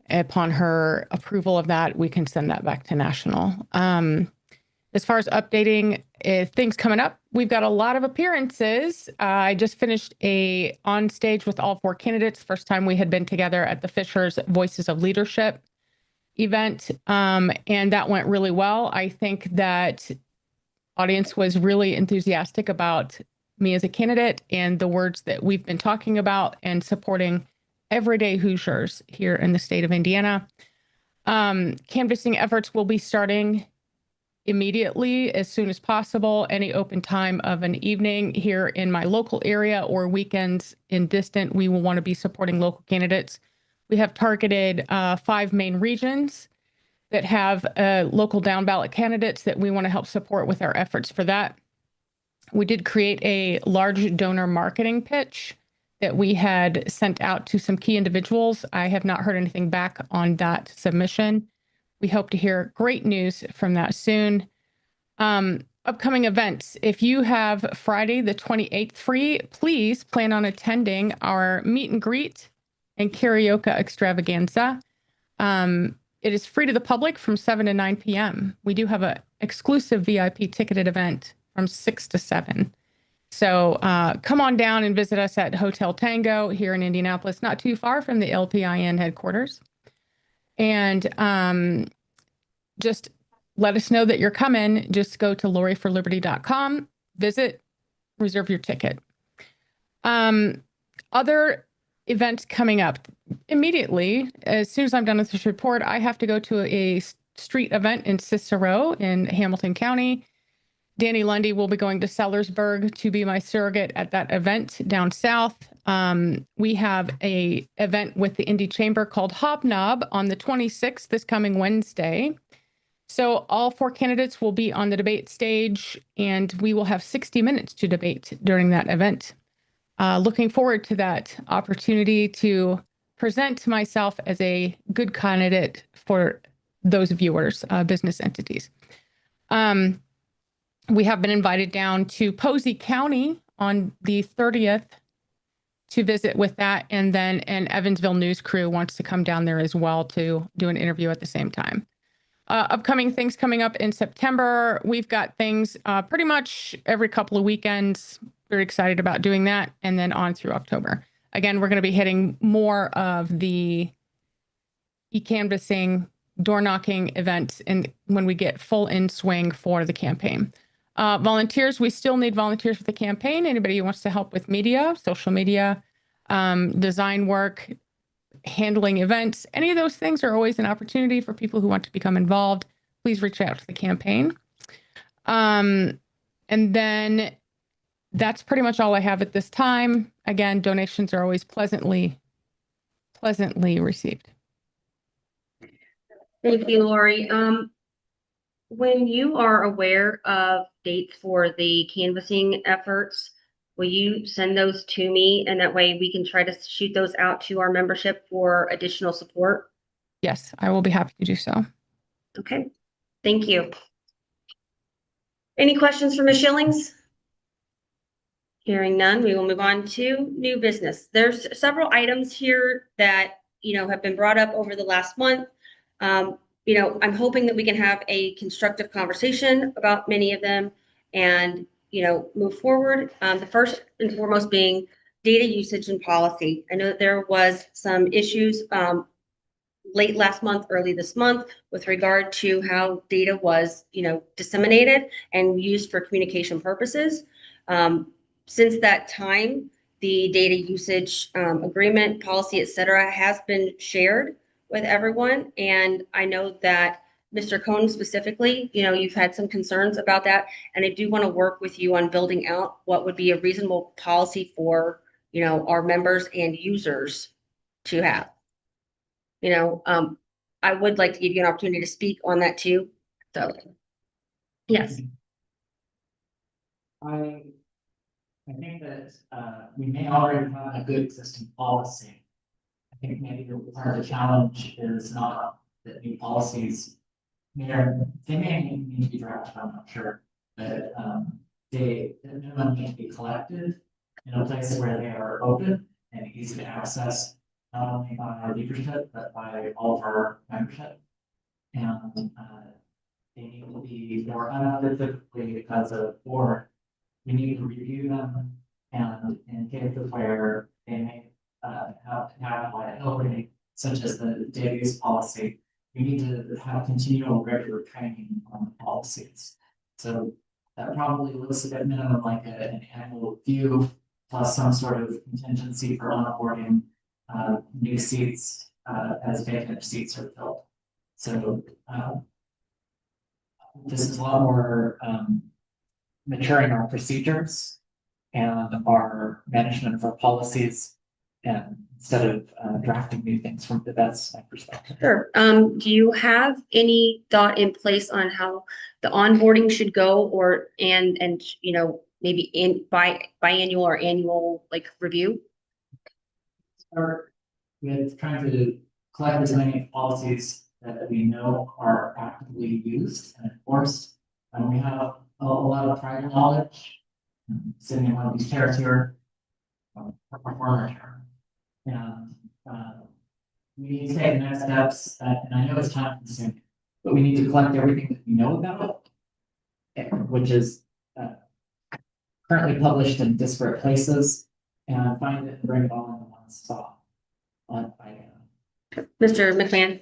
B: Upon her approval of that, we can send that back to National. As far as updating things coming up, we've got a lot of appearances. I just finished a on stage with all 4 candidates. First time we had been together at the Fishers Voices of Leadership event. And that went really well. I think that audience was really enthusiastic about me as a candidate and the words that we've been talking about and supporting everyday Hoosiers here in the state of Indiana. Canvassing efforts will be starting immediately as soon as possible. Any open time of an evening here in my local area or weekends in distant, we will want to be supporting local candidates. We have targeted 5 main regions that have local down ballot candidates that we want to help support with our efforts for that. We did create a large donor marketing pitch that we had sent out to some key individuals. I have not heard anything back on that submission. We hope to hear great news from that soon. Upcoming events. If you have Friday the 28th free, please plan on attending our meet and greet and karaoke extravaganza. It is free to the public from 7 to 9 p.m. We do have an exclusive VIP ticketed event from 6 to 7. So come on down and visit us at Hotel Tango here in Indianapolis, not too far from the LPIN headquarters. And just let us know that you're coming. Just go to laurieforliberty.com, visit, reserve your ticket. Other events coming up immediately. As soon as I'm done with this report, I have to go to a street event in Cicero in Hamilton County. Danny Lundy will be going to Sellersburg to be my surrogate at that event down south. We have a event with the Indy Chamber called Hobnob on the 26th, this coming Wednesday. So all 4 candidates will be on the debate stage, and we will have 60 minutes to debate during that event. Looking forward to that opportunity to present myself as a good candidate for those viewers, business entities. We have been invited down to Posey County on the 30th to visit with that. And then an Evansville news crew wants to come down there as well to do an interview at the same time. Upcoming things coming up in September. We've got things pretty much every couple of weekends. Very excited about doing that. And then on through October. Again, we're going to be hitting more of the e-canvassing, door knocking events when we get full in swing for the campaign. Volunteers, we still need volunteers for the campaign. Anybody who wants to help with media, social media, design work, handling events, any of those things are always an opportunity for people who want to become involved. Please reach out to the campaign. And then that's pretty much all I have at this time. Again, donations are always pleasantly received.
A: Thank you, Lori. When you are aware of dates for the canvassing efforts, will you send those to me? And that way we can try to shoot those out to our membership for additional support?
B: Yes, I will be happy to do so.
A: Okay, thank you. Any questions for Ms. Schillings? Hearing none, we will move on to new business. There's several items here that, have been brought up over the last month. I'm hoping that we can have a constructive conversation about many of them and, move forward. The first and foremost being data usage and policy. I know that there was some issues late last month, early this month, with regard to how data was, disseminated and used for communication purposes. Since that time, the data usage agreement, policy, et cetera, has been shared with everyone. And I know that Mr. Cohn specifically, you've had some concerns about that. And I do want to work with you on building out what would be a reasonable policy for, our members and users to have. I would like to give you an opportunity to speak on that too. So, yes.
H: I think that we may already have a good existing policy. I think maybe part of the challenge is not that new policies they may need to be drafted, I'm not sure, but they need to be collected in a place where they are open and easy to access, not only by our leadership, but by all of our membership. And they need to be more unethically as a board. We need to review them, and in cases where they may have liability, such as the data use policy, we need to have continual regular training on the policies. So that probably looks at minimum like an annual review, plus some sort of contingency for onboarding new seats as vacant seats are filled. So this is a lot more maturing our procedures and our management of our policies, and instead of drafting new things from that's my perspective.
A: Sure. Do you have any thought in place on how the onboarding should go, or and maybe in biannual or annual review?
H: Start with trying to collect as many policies that we know are actively used and enforced, and we have a lot of prior knowledge sitting in one of these chairs here, our former chair. And we need to take the next steps, and I know it's time consuming, but we need to collect everything that we know about it, which is currently published in disparate places, and find it and bring it all into one spot.
A: Mr. McMahon?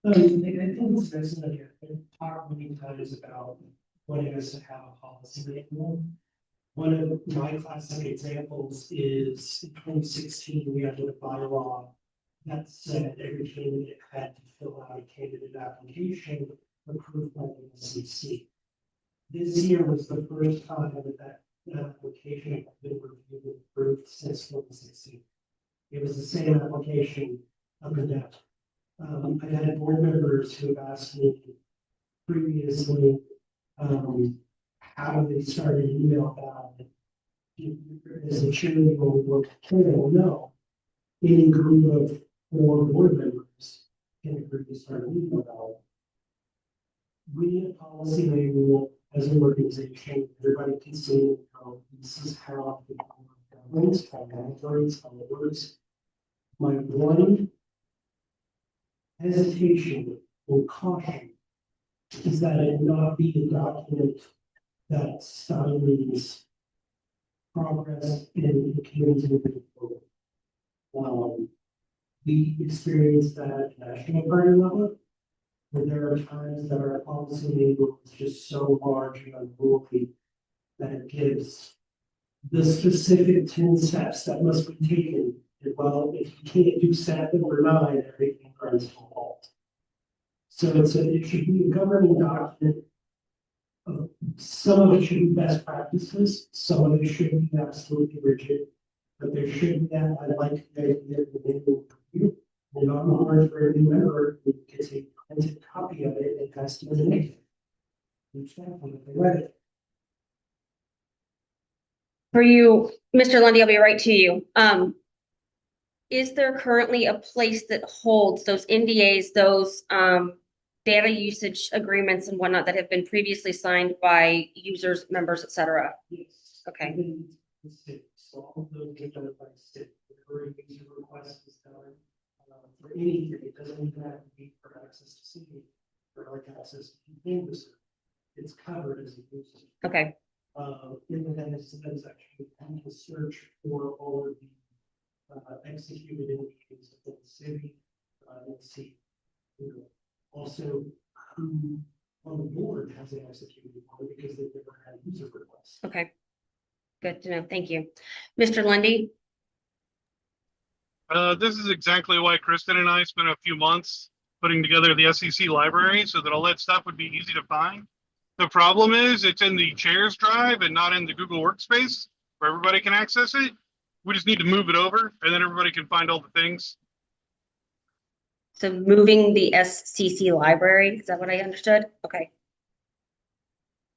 F: I think it's nice that I've talked many times about wanting us to have a policy manual. One of my classic examples is in 2016, we had a bylaw that said every candidate had to fill out a candidate application approved by the SCC. This year was the first time that application had been reviewed and approved since 2016. It was the same application up and down. I've had board members who have asked me previously, how they started an email about it. Is a cheerleader only work? No. Any group of 4 board members can agree to start an email about it. We need a policy manual as an organization. Everybody can see how this is how the governance, how operates, how it works. My one hesitation or caution is that it not be a document that stymies progress in the community moving forward. We experienced that at national party level, where there are times that our policy manual is just so large and unruly that it gives the specific 10 steps that must be taken. And well, if you can't do step number 9, everything runs to a halt. So it should be a governing document. Some of it should be best practices, some of it should be absolutely rigid, but there should be that. I like the idea of the manual review. And on the board for every member, we can take a printed copy of it and pass it to the next.
A: For you, Mr. Lundy, I'll be right to you. Is there currently a place that holds those NDAs, those data usage agreements and whatnot that have been previously signed by users, members, et cetera?
F: Yes.
A: Okay.
F: So all of those get done by state. Whenever a user request is done for anything, it doesn't even have to be for access to CD or like access to Canvas. It's covered as a user.
A: Okay.
F: And then it's actually you can search for all of the executed NDAs within the city and see, also who on the board has an executed one because they've never had user requests.
A: Okay. Good to know. Thank you. Mr. Lundy?
K: This is exactly why Kristen and I spent a few months putting together the SCC library so that all that stuff would be easy to find. The problem is it's in the chairs drive and not in the Google Workspace where everybody can access it. We just need to move it over and then everybody can find all the things.
A: So moving the SCC library, is that what I understood? Okay.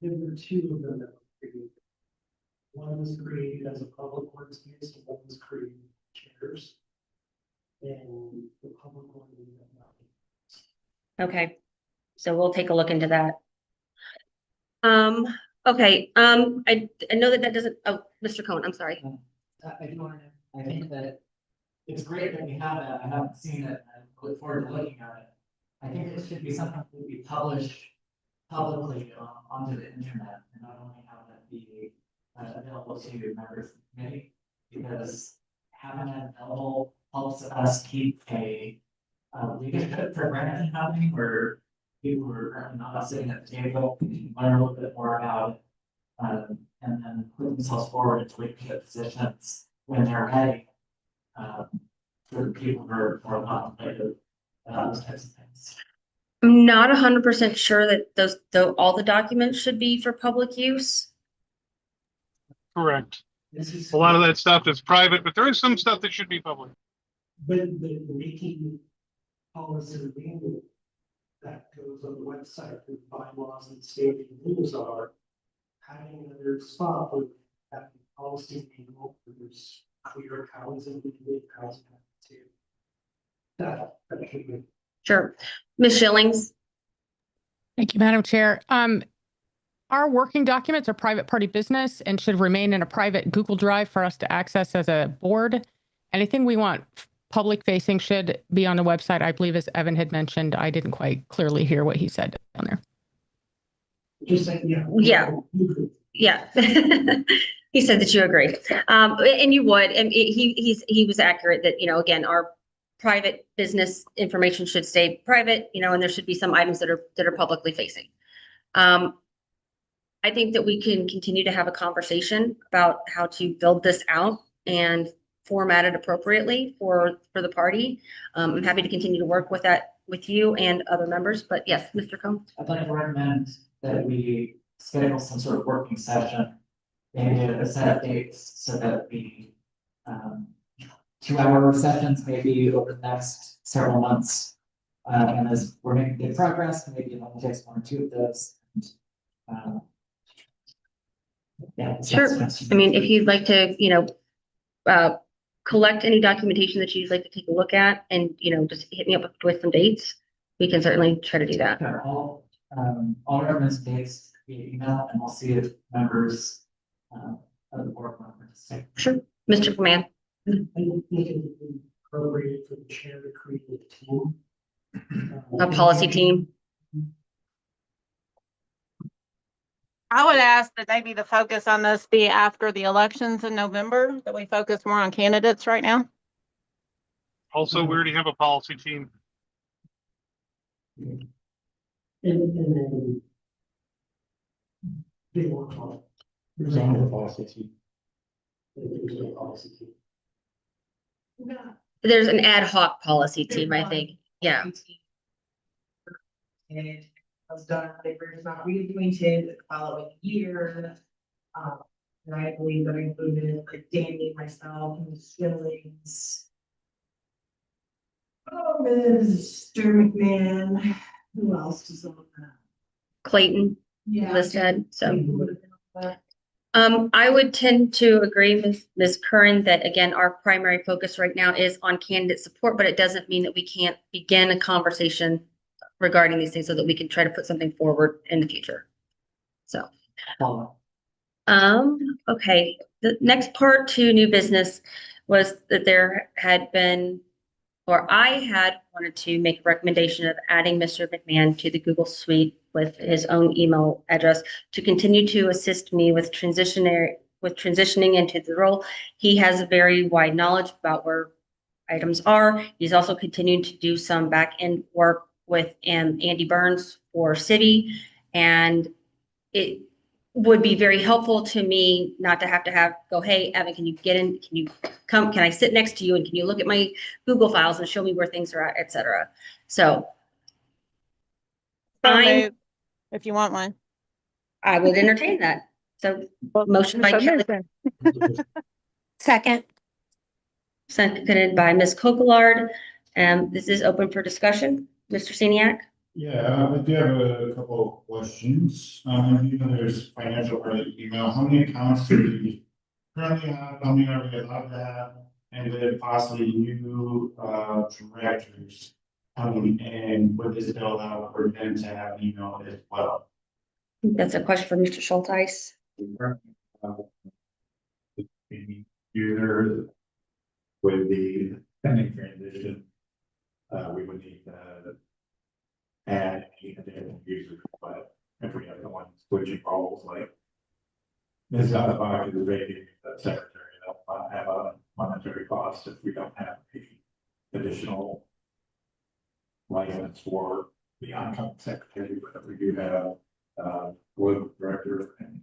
F: There were 2 of them that were created. One was created as a public workspace, and one was created in chairs. And the public one ended up not.
A: Okay. So we'll take a look into that. Okay. I know that doesn't, oh, Mr. Cohen, I'm sorry.
H: I do want to, I think that it's great that we have that. I haven't seen it. I look forward to looking at it. I think it should be something that would be published publicly onto the internet and not only have that be available to members of the committee, because having that available helps us keep a leadership program happening where people who are currently not sitting at the table can learn a little bit more about it and then put themselves forward into leadership positions when they're ready for the people who are more contemplative those types of things.
A: I'm not 100% sure that all the documents should be for public use.
K: Correct. A lot of that stuff is private, but there is some stuff that should be public.
F: But the making policy manual that goes on the website where bylaws and standing rules are, having another spot with having policy manual, there's clear powers and powers to that should be.
A: Sure. Ms. Schillings?
B: Thank you, Madam Chair. Our working documents are private party business and should remain in a private Google Drive for us to access as a board. Anything we want public facing should be on the website. I believe as Evan had mentioned, I didn't quite clearly hear what he said down there.
F: Just saying, yeah.
A: Yeah. Yeah. He said that you agree. And you would, and he was accurate that, again, our private business information should stay private, and there should be some items that are publicly facing. I think that we can continue to have a conversation about how to build this out and format it appropriately for the party. I'm happy to continue to work with you and other members, but yes, Mr. Combs.
H: I'd like to recommend that we schedule some sort of working session and a set of dates so that we 2-hour sessions maybe over the next several months. And as we're making good progress, maybe it only takes 1 or 2 of those. Yeah.
A: Sure. I mean, if you'd like to, collect any documentation that you'd like to take a look at and, just hit me up with some dates, we can certainly try to do that.
H: All reference dates via email, and we'll see if members of the board want to participate.
A: Sure. Mr. McMahon.
F: I don't think it would be appropriate for the chair to create a team.
A: A policy team.
L: I would ask that maybe the focus on this be after the elections in November, that we focus more on candidates right now.
K: Also, we already have a policy team.
F: And then they work on it.
M: There's no policy team.
F: There's no policy team.
A: There's an ad hoc policy team, I think. Yeah.
O: And it was done, the bridge is not reappointed the following year. And I believe that included like Danny, myself, and Skillings. Oh, Mr. McMahon, who else is on that?
A: Clayton
O: Yeah.
A: listed, so. I would tend to agree with Ms. Curran that, again, our primary focus right now is on candidate support, but it doesn't mean that we can't begin a conversation regarding these things so that we can try to put something forward in the future. So, okay, the next part to new business was that there had been, or I had wanted to make a recommendation of adding Mr. McMahon to the Google Suite with his own email address to continue to assist me with transitioning into the role. He has a very wide knowledge about where items are. He's also continuing to do some back end work with Andy Burns for city. And it would be very helpful to me not to have go, hey, Evan, can you get in? Can you come? Can I sit next to you? And can you look at my Google files and show me where things are at, et cetera? So
L: if you want one.
A: I would entertain that. So motion by Kelly.
N: Second.
A: Seconded by Ms. Cocolard. This is open for discussion. Mr. Seniak?
D: Yeah, I do have a couple of questions. There's financial part of the email. How many accounts do we currently have? How many are we allowed to have? And then possibly new directors coming in, would this allow for them to have email as well?
A: That's a question for Mr. Schulteis.
M: User with the pending transition, we would need to add additional users, but if we have the one switching roles like Ms. Zalabak is vacating the secretary, that will have a monetary cost if we don't have the additional license for the oncoming secretary, but we do have board director and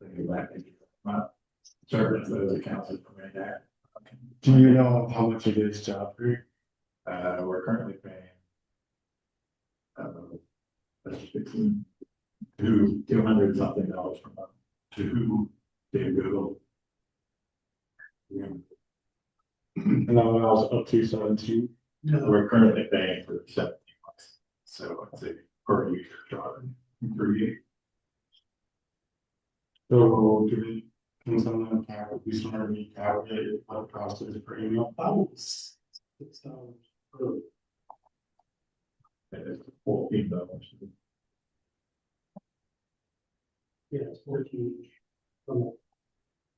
M: things like that. Not certain if those accounts are permitted that.
D: Do you know how much it is to upgrade?
M: We're currently paying $200 something per month to Google.
D: Yeah. And that one was up to 17.
F: No.
M: We're currently paying for 17 bucks. So I'd say per user charge per year.
D: So do we, can someone be smart and calculate what the cost is per email?
F: $6 per.
M: And it's $14.
F: Yeah, it's 14.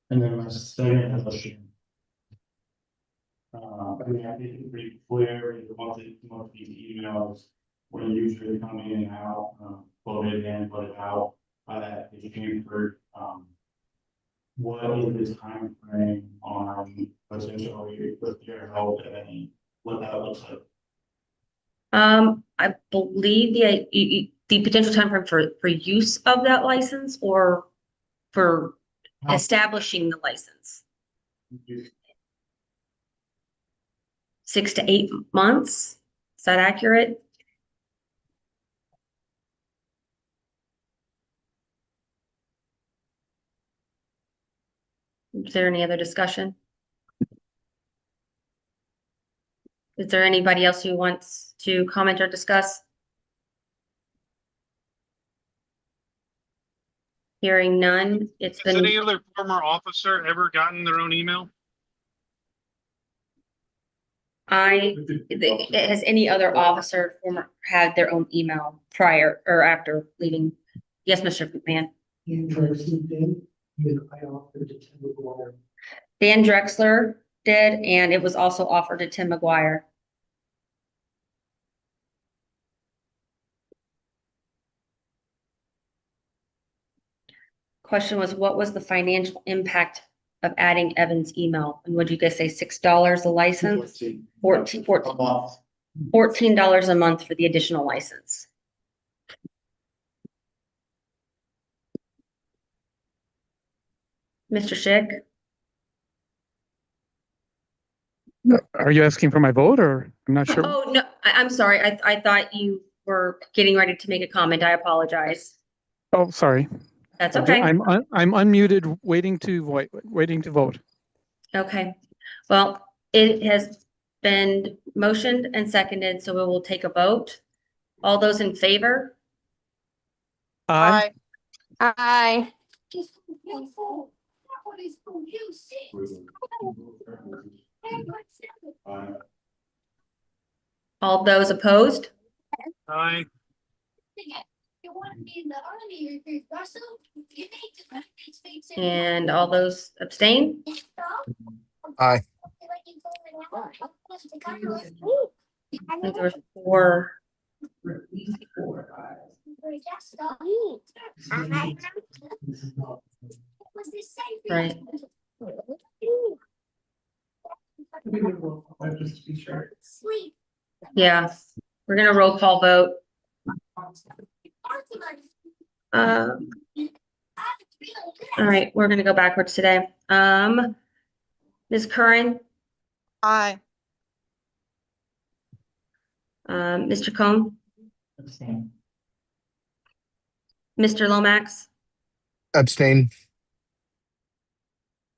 D: And then my second question. I mean, I think it's pretty clear, most of these emails were usually coming in and out, voted in, voted out, that is transferred, what is the time frame on potentially with your help and what that looks like?
A: I believe the potential time frame for use of that license or for establishing the license, 6 to 8 months. Is that accurate? Is there any other discussion? Is there anybody else who wants to comment or discuss? Hearing none, it's
K: Has
A: been,
K: any other former officer ever gotten their own email?
A: has any other officer former had their own email prior or after leaving? Yes, Mr. McMahon.
F: I offered to Tim McGuire.
A: Dan Drexler did, and it was also offered to Tim McGuire. Question was, what was the financial impact of adding Evan's email? And would you guys say $6 a license? $14 a month for the additional license. Mr. Schick?
I: Are you asking for my vote or I'm not sure?
A: Oh, no, I'm sorry. I thought you were getting ready to make a comment. I apologize.
I: Oh, sorry.
A: That's okay.
I: I'm unmuted, waiting to vote.
A: Okay. Well, it has been motioned and seconded, so we will take a vote. All those in favor?
I: Aye.
N: Aye.
A: All those opposed?
K: Aye.
A: And all those abstain?
C: Aye.
A: I think there was 4. Right.
F: Just to be sure.
A: Yeah, we're gonna roll call vote. All right, we're gonna go backwards today. Ms. Curran,
L: Aye.
A: Mr. Cohn,
H: Abstain.
A: Mr. Lomax,
C: Abstain.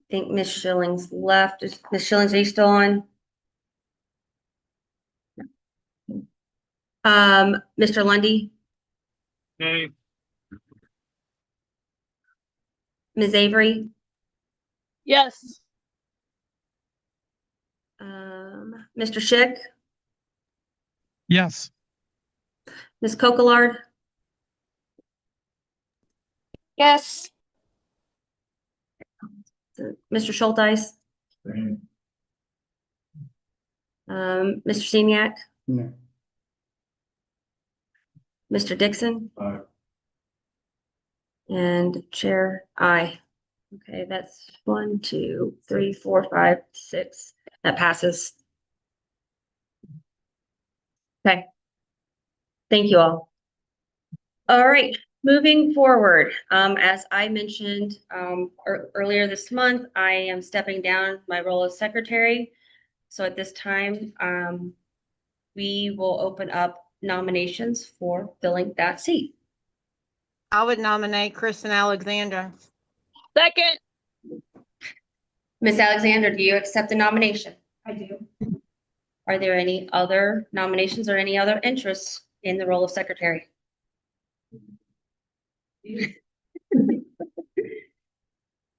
A: I think Ms. Schilling's left. Ms. Schilling's, are you still on? Mr. Lundy,
K: Nay.
A: Ms. Avery,
J: Yes.
A: Mr. Schick,
I: Yes.
A: Ms. Cocolard,
N: Yes.
A: Mr. Schulteis, Mr. Seniak,
D: No.
A: Mr. Dixon, and Chair, aye. Okay, that's 1, 2, 3, 4, 5, 6. That passes. Okay. Thank you all. All right, moving forward, as I mentioned earlier this month, I am stepping down my role as secretary. So at this time, we will open up nominations for filling that seat.
L: I would nominate Kristen Alexandra.
J: Second.
A: Ms. Alexander, do you accept the nomination?
O: I do.
A: Are there any other nominations or any other interests in the role of secretary?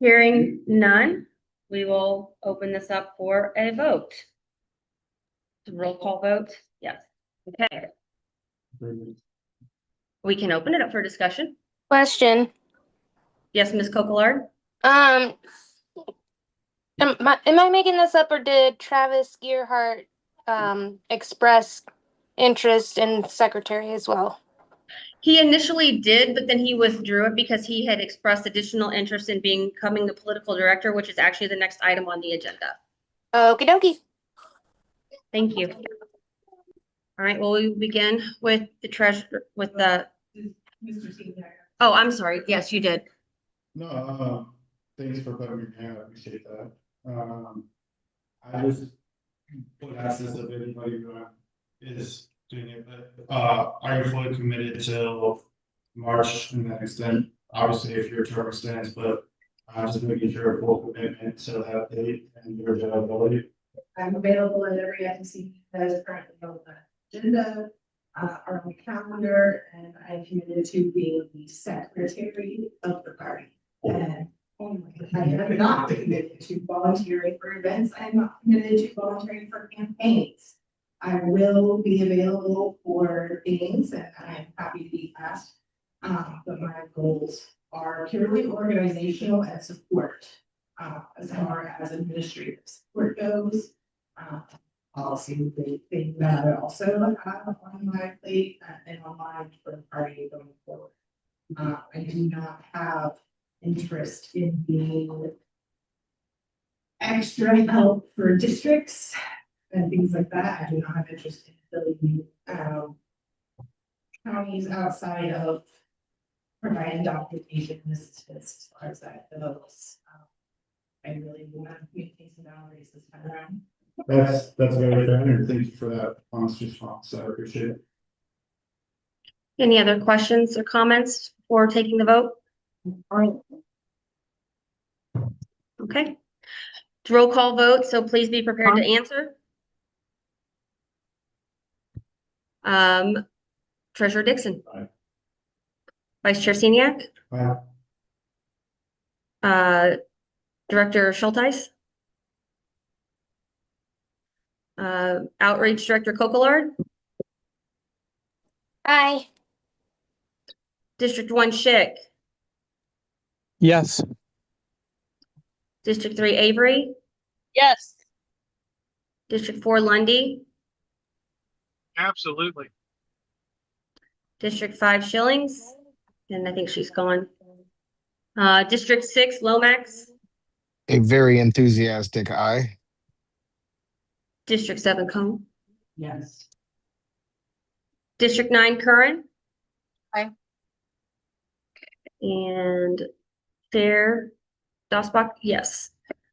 A: Hearing none, we will open this up for a vote. Roll call vote, yes. Okay. We can open it up for discussion.
N: Question.
A: Yes, Ms. Cocolard?
N: Am I making this up, or did Travis Gearhart express interest in secretary as well?
A: He initially did, but then he withdrew it because he had expressed additional interest in becoming the political director, which is actually the next item on the agenda.
N: Okie dokie.
A: Thank you. All right, well, we will begin with the treasurer, with the,
O: Mr. Senior.
A: oh, I'm sorry. Yes, you did.
D: No, thanks for putting me down. I appreciate that. I just would ask this of anybody who is doing it, but are you fully committed till March and then extend? Obviously, if your term extends, but just making sure full commitment to that date and your availability.
O: I'm available at every SCC that is currently on the agenda, or on the calendar, and I'm committed to being the secretary of the party. And I am not committed to volunteering for events. I'm not committed to volunteering for campaigns. I will be available for meetings, and I'm happy to be asked. But my goals are purely organizational and support, as far as administrative support goes. Policy thing that I also have on my plate and on mind for the party going forward. I do not have interest in being extra help for districts and things like that. I do not have interest in filling counties outside of providing documentation assistance as far as that goes. I really want to maintain some boundaries this time around.
D: That's very fair, and thank you for that honest response. I appreciate it.
A: Any other questions or comments before taking the vote? Okay. Roll call vote, so please be prepared to answer. Treasurer Dixon.
D: Aye.
A: Vice Chair Seniak.
D: Aye.
A: Director Schulteis. Outreach Director Kokolard.
N: Aye.
A: District 1 Schick.
I: Yes.
A: District 3 Avery.
J: Yes.
A: District 4 Lundy.
K: Absolutely.
A: District 5 Shillings. And I think she's gone. District 6 Lomax.
C: A very enthusiastic aye.
A: District 7 Cone.
H: Yes.
A: District 9 Curran.
L: Aye.
A: And Fair Dosbach, yes.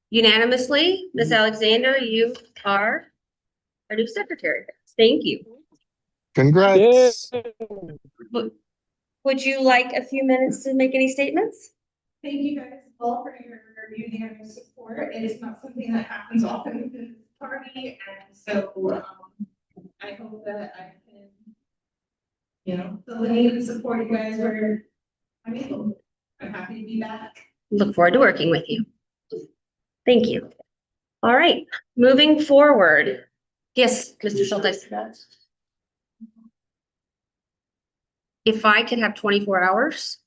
A: Unanimously, Ms. Alexander, you are our new secretary. Thank you.
C: Congrats.
A: Would you like a few minutes to make any statements?
O: Thank you guys all for your unanimous support. It is not something that happens often within this party, and so I hope that I can, delineate and support you guys where I'm able. I'm happy to be back.
A: Look forward to working with you. Thank you. All right, moving forward. Yes, Mr. Schulteis. If I could have 24 hours,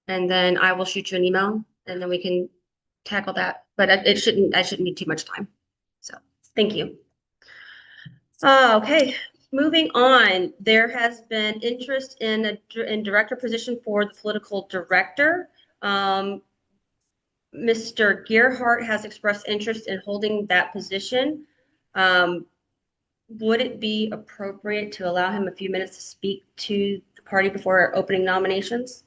A: and then I will shoot you an email, and then we can tackle that. But I shouldn't need too much time. So, thank you. Okay, moving on. There has been interest in director position for the political director. Mr. Gearhart has expressed interest in holding that position. Would it be appropriate to allow him a few minutes to speak to the party before opening nominations?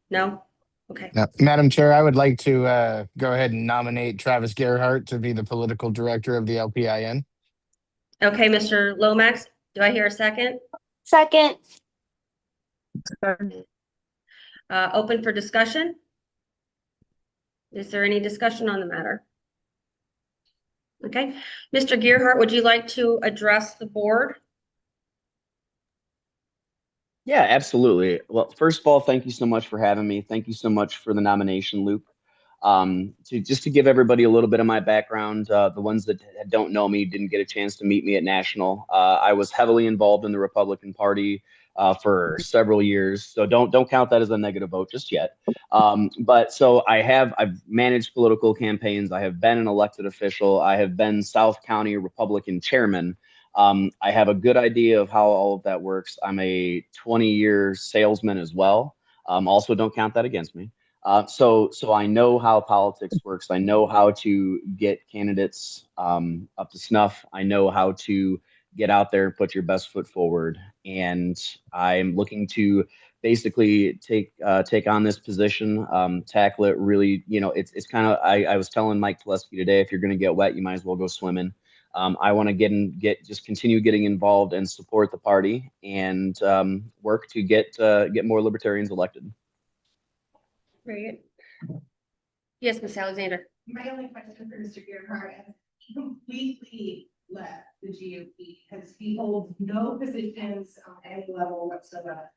A: No? Okay.
C: Now, Madam Chair, I would like to go ahead and nominate Travis Gerhart to be the political director of the LPIN.
A: Okay, Mr. Lomax, do I hear a second?
N: Second.
A: Open for discussion? Is there any discussion on the matter? Okay, Mr. Gearhart, would you like to address the board?
P: Yeah, absolutely. Well, first of all, thank you so much for having me. Thank you so much for the nomination, Luke. To give everybody a little bit of my background, the ones that don't know me, didn't get a chance to meet me at National. I was heavily involved in the Republican Party for several years. So don't count that as a negative vote just yet. But so I've managed political campaigns. I have been an elected official. I have been South County Republican chairman. I have a good idea of how all of that works. I'm a 20-year salesman as well. Also, don't count that against me. So I know how politics works. I know how to get candidates up to snuff. I know how to get out there and put your best foot forward. And I'm looking to basically take on this position, tackle it really. It's kind of, I was telling Mike Telesky today, if you're going to get wet, you might as well go swimming. I want to just continue getting involved and support the party and work to get more libertarians elected.
A: Very good. Yes, Ms. Alexander.
O: My only question for Mr. Gerhart is he completely left the GOP. Has he holds no positions on any level whatsoever?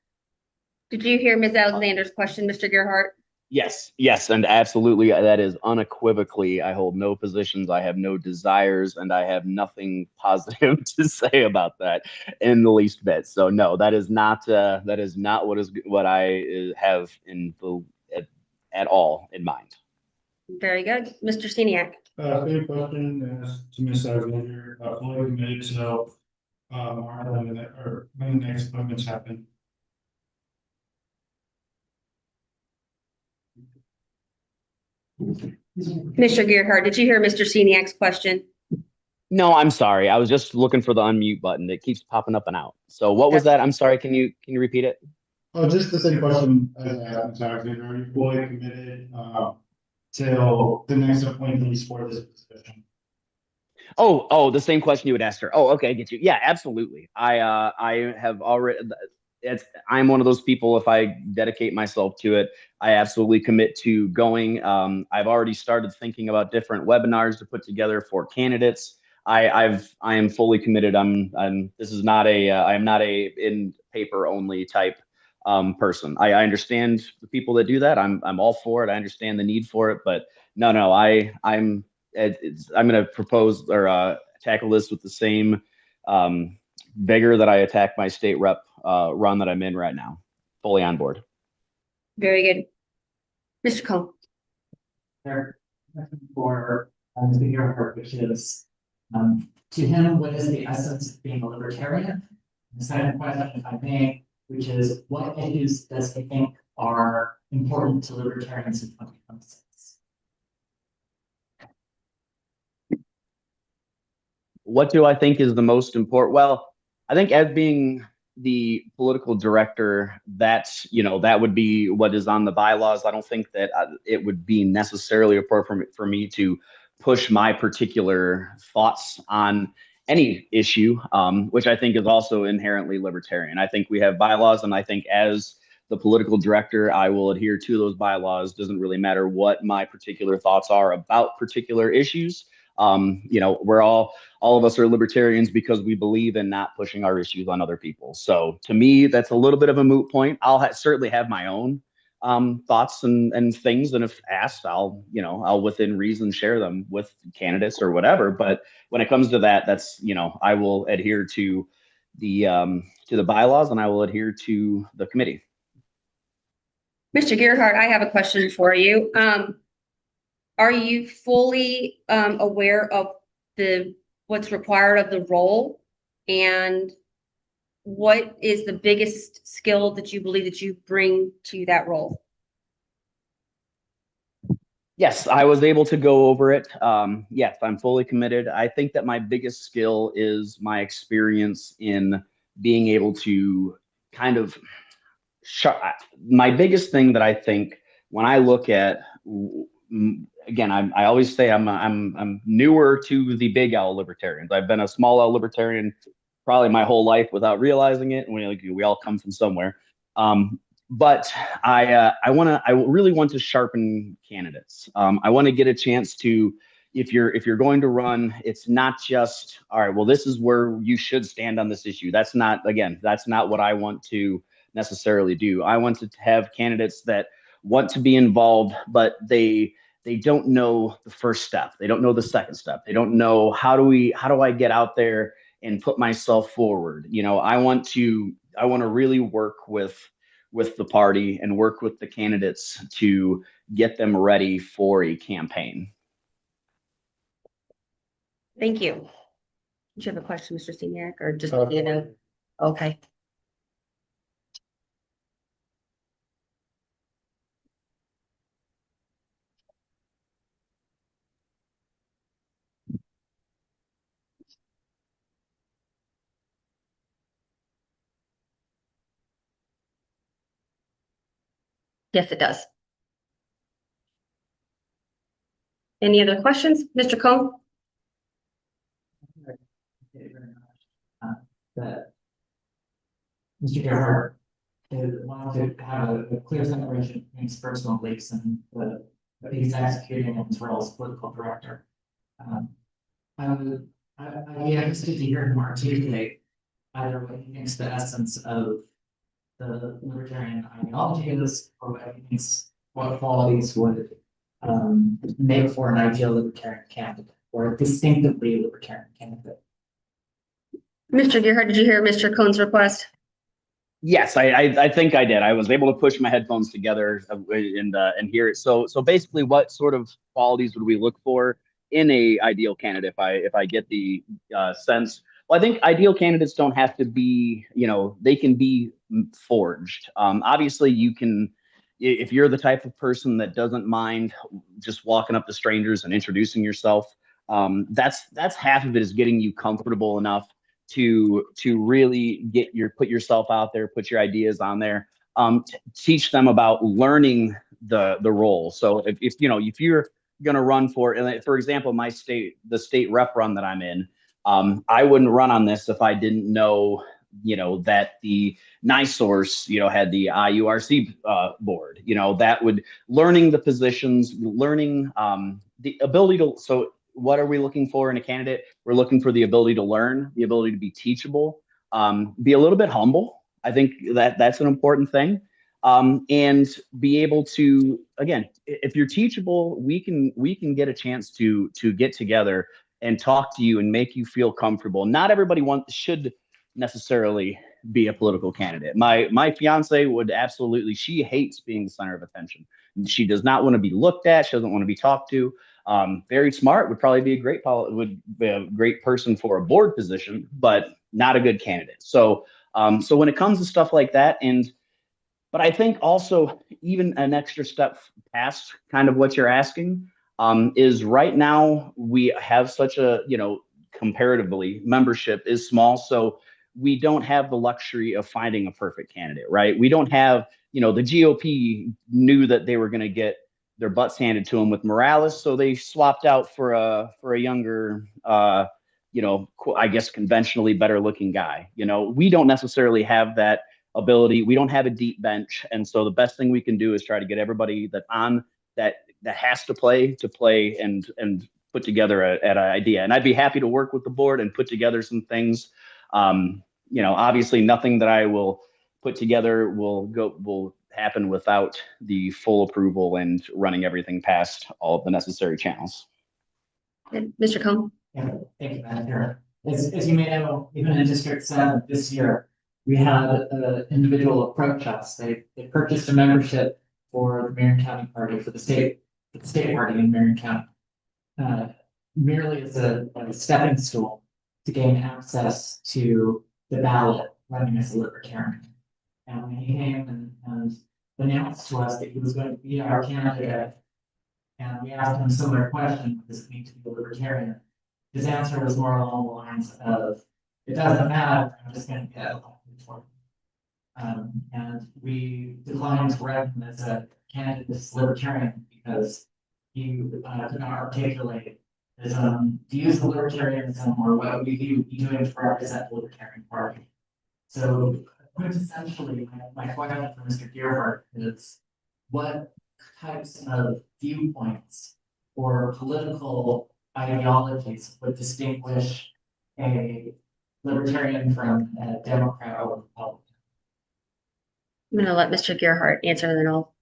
A: Did you hear Ms. Alexander's question, Mr. Gerhart?
P: Yes, and absolutely, that is unequivocally, I hold no positions, I have no desires, and I have nothing positive to say about that in the least bit. So no, that is not what I have at all in mind.
A: Very good. Mr. Steniak.
D: Same question as to Ms. Alexander, fully committed to, when the next appointments happen.
A: Mr. Gerhart, did you hear Mr. Steniak's question?
P: No, I'm sorry. I was just looking for the unmute button. It keeps popping up and out. So what was that? I'm sorry. Can you repeat it?
D: Oh, just the same question as I asked Ms. Alexander. Are you fully committed till the next appointees for this position?
P: Oh, the same question you would ask her. Oh, okay, I get you. Yeah, absolutely. I have already. I'm one of those people. If I dedicate myself to it, I absolutely commit to going. I've already started thinking about different webinars to put together for candidates. I am fully committed. This is not a. I am not a in paper only type person. I understand the people that do that. I'm all for it. I understand the need for it, but no, I'm going to propose or tackle this with the same vigor that I attack my state rep run that I'm in right now. Fully on board.
A: Very good. Mr. Cohn.
H: For Mr. Gerhart, which is to him, what is the essence of being a libertarian? The second question, if I may, which is what issues does he think are important to libertarians in 2026?
P: What do I think is the most important? Well, I think as being the political director, that would be what is on the bylaws. I don't think that it would be necessarily appropriate for me to push my particular thoughts on any issue, which I think is also inherently libertarian. I think we have bylaws, and I think as the political director, I will adhere to those bylaws. Doesn't really matter what my particular thoughts are about particular issues. We're all of us are libertarians because we believe in not pushing our issues on other people. So to me, that's a little bit of a moot point. I'll certainly have my own thoughts and things, and if asked, I'll within reason share them with candidates or whatever. But when it comes to that, that's I will adhere to the bylaws, and I will adhere to the committee.
A: Mr. Gerhart, I have a question for you. Are you fully aware of what's required of the role, and what is the biggest skill that you believe that you bring to that role?
P: Yes, I was able to go over it. Yes, I'm fully committed. I think that my biggest skill is my experience in being able to kind of my biggest thing that I think when I look at, again, I always say I'm newer to the big L libertarians. I've been a small L libertarian probably my whole life without realizing it. We all come from somewhere. But I really want to sharpen candidates. I want to get a chance to, if you're going to run, it's not just, all right, well, this is where you should stand on this issue. That's not what I want to necessarily do. I want to have candidates that want to be involved, but they don't know the first step. They don't know the second step. They don't know how do I get out there and put myself forward. I want to really work with the party and work with the candidates to get them ready for a campaign.
A: Thank you. Did you have a question, Mr. Seniak, or just, you know? Okay. Yes, it does. Any other questions, Mr. Cohn?
H: That Mr. Gerhart wanted to have a clear separation between his personal beliefs and the that he's executing in his role as political director. I'd be interested to hear him articulate either what he thinks the essence of the libertarian ideology is, or what he thinks what qualities would make for an ideal libertarian candidate or a distinctively libertarian candidate.
A: Mr. Gerhart, did you hear Mr. Cohn's request?
P: Yes, I think I did. I was able to push my headphones together and hear it. So basically, what sort of qualities would we look for in a ideal candidate? If I get the sense, well, I think ideal candidates don't have to be, they can be forged. Obviously, you can, if you're the type of person that doesn't mind just walking up to strangers and introducing yourself. That's half of it, is getting you comfortable enough to really put yourself out there, put your ideas on there, teach them about learning the role. So if you're going to run for example, the state rep run that I'm in, I wouldn't run on this if I didn't know, that the NiSource, had the IURC board, that would learning the positions, learning the ability to, so what are we looking for in a candidate? We're looking for the ability to learn, the ability to be teachable, be a little bit humble. I think that's an important thing. And be able to, again, if you're teachable, we can get a chance to get together and talk to you and make you feel comfortable. Not everybody should necessarily be a political candidate. My fiance would absolutely, she hates being the center of attention. She does not want to be looked at. She doesn't want to be talked to. Very smart, would probably be a great person for a board position, but not a good candidate. So when it comes to stuff like that, but I think also even an extra step past kind of what you're asking, is right now we have such a, comparatively membership is small. So we don't have the luxury of finding a perfect candidate, right? We don't have, the GOP knew that they were going to get their butts handed to them with Morales, so they swapped out for a younger, I guess conventionally better looking guy. We don't necessarily have that ability. We don't have a deep bench, and so the best thing we can do is try to get everybody that has to play and put together an idea. And I'd be happy to work with the board and put together some things. Obviously, nothing that I will put together will happen without the full approval and running everything past all of the necessary channels.
A: Mr. Cohn?
H: Yeah, thank you, Madam Chair. As you may know, even in District 7 this year, we had an individual approach us. They purchased a membership for the Marion County Party, for the state party in Marion County, merely as a stepping stool to gain access to the ballot running as a libertarian. And when he came and announced to us that he was going to be our candidate, and we asked him a similar question, what does it mean to be a libertarian? His answer was more along the lines of, it doesn't matter, I'm just going to get elected for him. And we declined to run him as a candidate as libertarian because he could not articulate his views of libertarianism or what we be doing to represent the Libertarian Party. So quintessentially, my question for Mr. Gerhart is, what types of viewpoints or political ideologies would distinguish a libertarian from a Democrat or Republican?
A: I'm going to let Mr. Gerhart answer, and then I'll.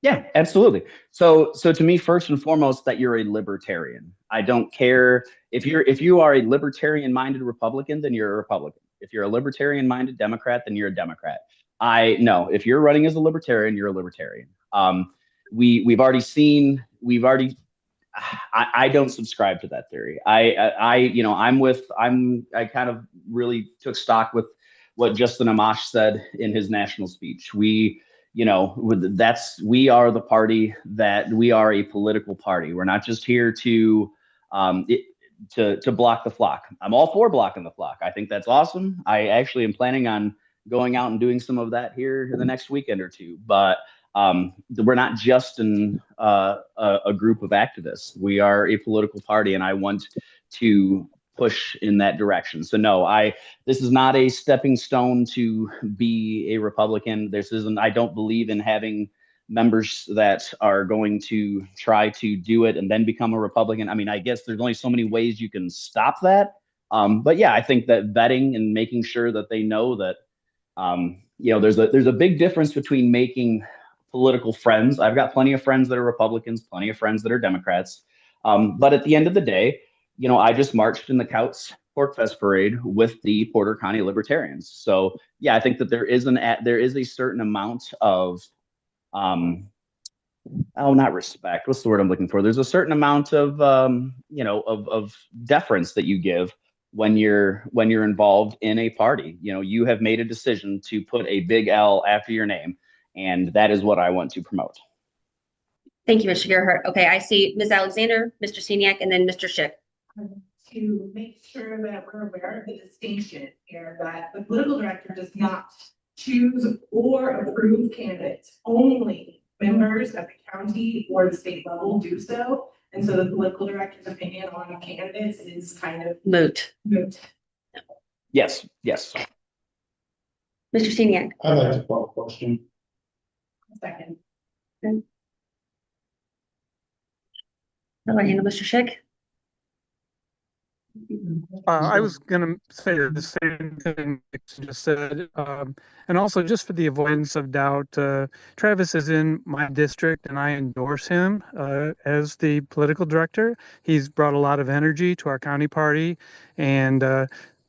P: Yeah, absolutely. So to me, first and foremost, that you're a libertarian. I don't care if you are a libertarian-minded Republican, then you're a Republican. If you're a libertarian minded Democrat, then you're a Democrat. No, if you're running as a libertarian, you're a libertarian. We've already I don't subscribe to that theory. I kind of really took stock with what Justin Amash said in his national speech. We are the party that we are a political party. We're not just here to block the flock. I'm all for blocking the flock. I think that's awesome. I actually am planning on going out and doing some of that here in the next weekend or two. But we're not just a group of activists. We are a political party, and I want to push in that direction. So no, this is not a stepping stone to be a Republican. I don't believe in having members that are going to try to do it and then become a Republican. I mean, I guess there's only so many ways you can stop that. But yeah, I think that vetting and making sure that they know that, there's a big difference between making political friends. I've got plenty of friends that are Republicans, plenty of friends that are Democrats. But at the end of the day, I just marched in the Couts Pork Fest parade with the Porter County Libertarians. So yeah, I think that there is a certain amount of, not respect. What's the word I'm looking for? There's a certain amount of, of deference that you give when you're involved in a party. You have made a decision to put a big L after your name, and that is what I want to promote.
A: Thank you, Mr. Gerhart. Okay, I see Ms. Alexander, Mr. Seniak, and then Mr. Schick.
O: To make sure that we're aware of the distinction here, that the political director does not choose or approve candidates. Only members of the county or the state level do so. And so the political director's opinion on candidates is kind of
A: moot.
P: Yes.
A: Mr. Seniak.
D: I'd like to call a question.
O: Second.
A: Okay. How do I handle Mr. Schick?
I: I was going to say the same thing you just said. And also, just for the avoidance of doubt, Travis is in my district and I endorse him as the political director. He's brought a lot of energy to our county party. And,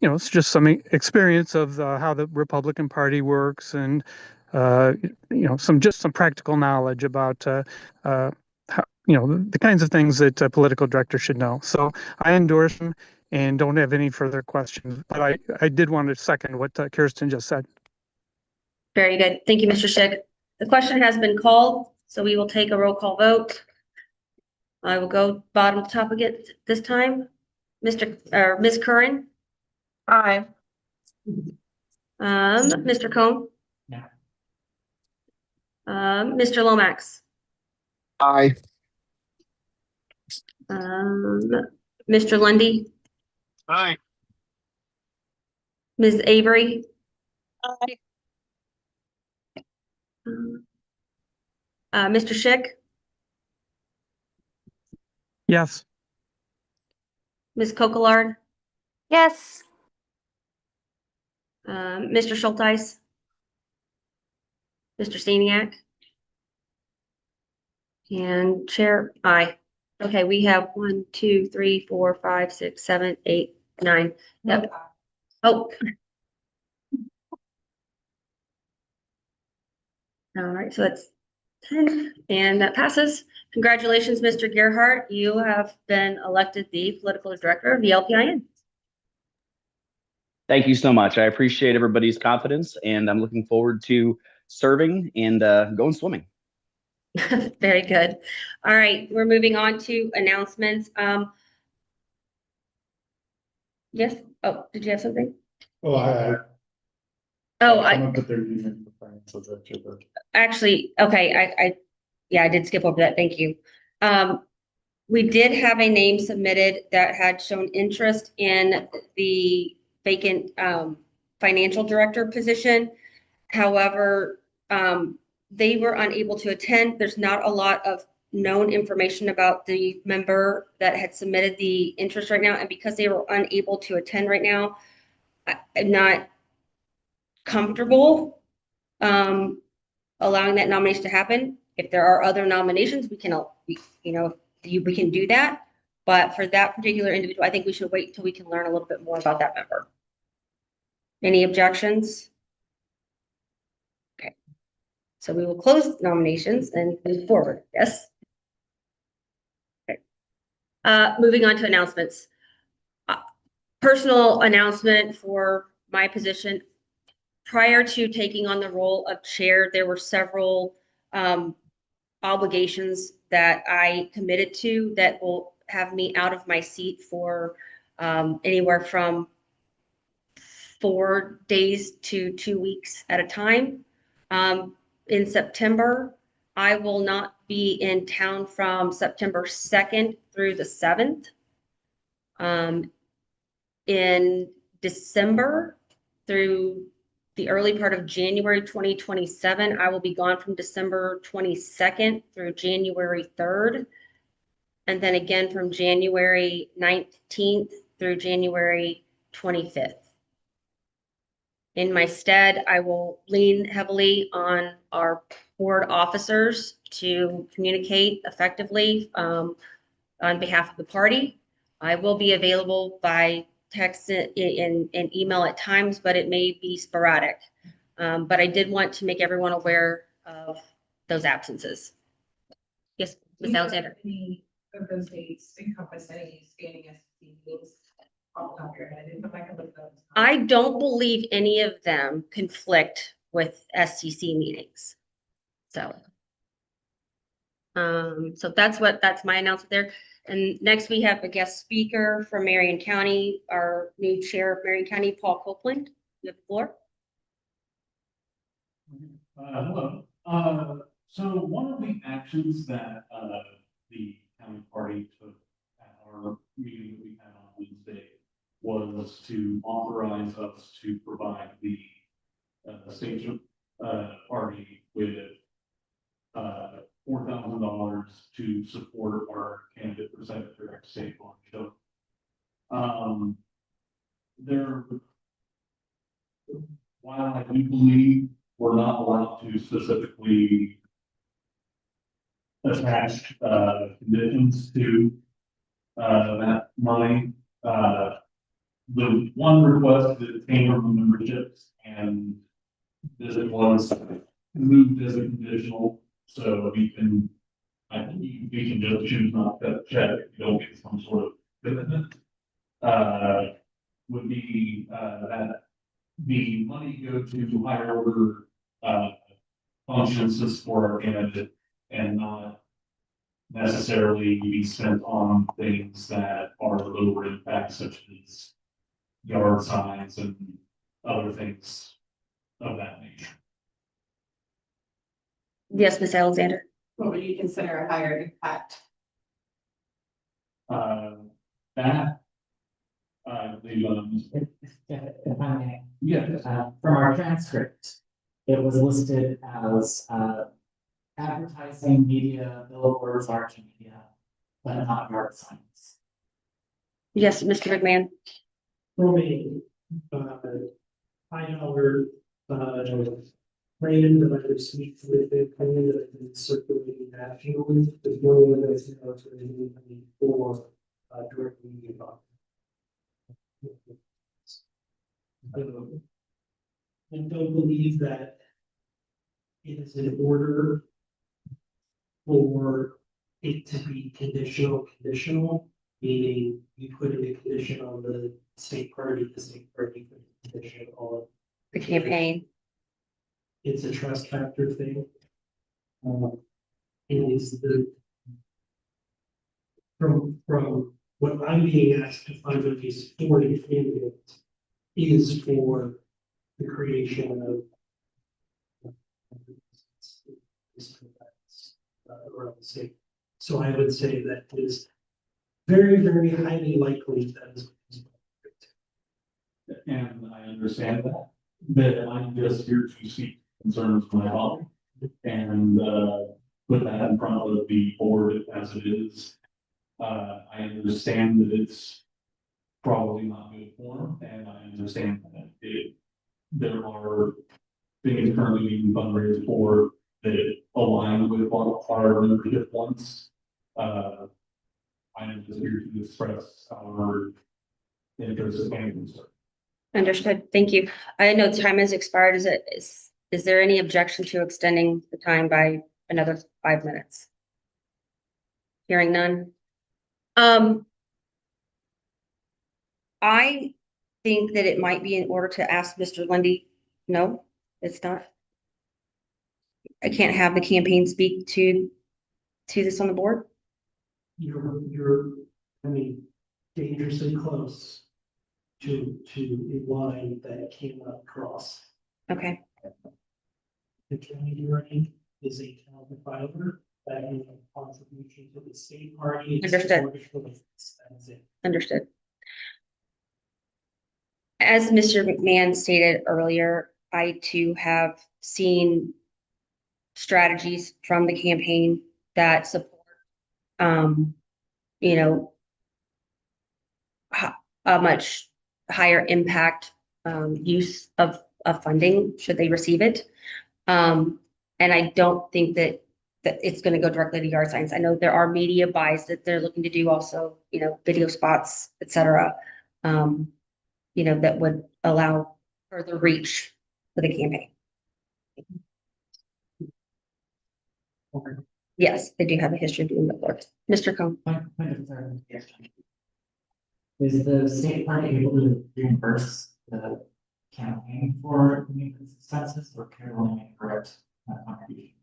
I: it's just some experience of how the Republican Party works and, some practical knowledge about how, the kinds of things that a political director should know. So I endorse him and don't have any further questions. But I did want to second what Kirsten just said.
A: Very good. Thank you, Mr. Schick. The question has been called, so we will take a roll call vote. I will go bottom to top again this time. Ms. Curran?
J: Aye.
A: Mr. Cohn?
H: No.
A: Mr. Lomax?
C: Aye.
A: Mr. Lundy?
K: Aye.
A: Ms. Avery?
J: Aye.
A: Mr. Schick?
I: Yes.
A: Ms. Kokolard?
N: Yes.
A: Mr. Schulteis? Mr. Staniak? And Chair, aye. Okay, we have 1, 2, 3, 4, 5, 6, 7, 8, 9. Yep. Oh. All right, so that's 10, and that passes. Congratulations, Mr. Gerhart. You have been elected the political director of the LPIN.
P: Thank you so much. I appreciate everybody's confidence, and I'm looking forward to serving and going swimming.
A: Very good. All right, we're moving on to announcements. Yes. Oh, did you have something?
D: Well, put their name in the financial director, but
A: actually, okay, I did skip over that. Thank you. We did have a name submitted that had shown interest in the vacant financial director position. However, they were unable to attend. There's not a lot of known information about the member that had submitted the interest right now. And because they were unable to attend right now, I'm not comfortable allowing that nomination to happen. If there are other nominations, we can, we can do that. But for that particular individual, I think we should wait until we can learn a little bit more about that member. Any objections? Okay. So we will close nominations and move forward. Yes? Okay. Moving on to announcements. Personal announcement for my position. Prior to taking on the role of chair, there were several obligations that I committed to that will have me out of my seat for anywhere from 4 days to 2 weeks at a time. In September, I will not be in town from September 2nd through the 7th. In December through the early part of January 2027, I will be gone from December 22nd through January 3rd. And then again from January 19th through January 25th. In my stead, I will lean heavily on our board officers to communicate effectively on behalf of the party. I will be available by text and email at times, but it may be sporadic. But I did want to make everyone aware of those absences. Yes, Ms. Alexander.
O: Any of those dates encompass any standing SCC meetings off the top of your head? If I can look those up.
A: I don't believe any of them conflict with SCC meetings. So that's my announcement there. And next we have a guest speaker from Marion County, our new chair of Marion County, Paul Copeland. You have the floor.
Q: Hello. So one of the actions that the county party took at our meeting that we had on Wednesday was to authorize us to provide the state party with $4,000 to support our candidate for Secretary of State on show. While I do believe we're not allowed to specifically attach conditions to that money, the one request that came from the memberships, and this was moved as a conditional, so we can, I think we can just choose not to check if you don't get some sort of commitment. Would be that the money go to higher order functions to support our candidate and not necessarily be spent on things that are lower impact, such as yard signs and other things of that nature.
A: Yes, Ms. Alexander.
O: What would you consider a higher impact?
H: If I may.
Q: Yeah.
H: From our transcript, it was listed as advertising media, billboards, large media, but not yard signs.
A: Yes, Mr. McMahon.
F: For me, I know we're plan that I received with it, plan that I've been circulating nationally, there's no one that's out for anything for direct media. I don't believe that it is in order for it to be conditional, meaning you put in a condition on the state party put a condition on
A: The campaign.
F: It's a trust factor thing. It is the from what I'm being asked to fund with these 40 candidates is for the creation of around the state. So I would say that it is very, very highly likely that is.
Q: And I understand that, but I'm just here to seek concerns from my father and put that in front of the board as it is. I understand that it's probably not good form, and I understand that there are things currently being fundraised for that align with what our membership wants. I am just here to express our interest and concern.
A: Understood. Thank you. I know time has expired. Is there any objection to extending the time by another 5 minutes? Hearing none. I think that it might be in order to ask Mr. Lundy. No, it's not. I can't have the campaign speak to this on the board.
F: You're, I mean, dangerously close to a line that cannot cross.
A: Okay,
F: The county directing is a town filer that is a contribution to the state party. It's
A: Understood.
F: supported for the- That's it.
A: understood. As Mr. McMahon stated earlier, I too have seen strategies from the campaign that support, you know, a much higher impact use of funding should they receive it. And I don't think that it's going to go directly to yard signs. I know there are media buys that they're looking to do also, you know, video spots, et cetera, you know, that would allow further reach for the campaign. Yes, they do have a history of doing that work. Mr. Cohn.
H: Is the state party able to reimburse the campaign for maintenance expenses or can it only make direct contributions?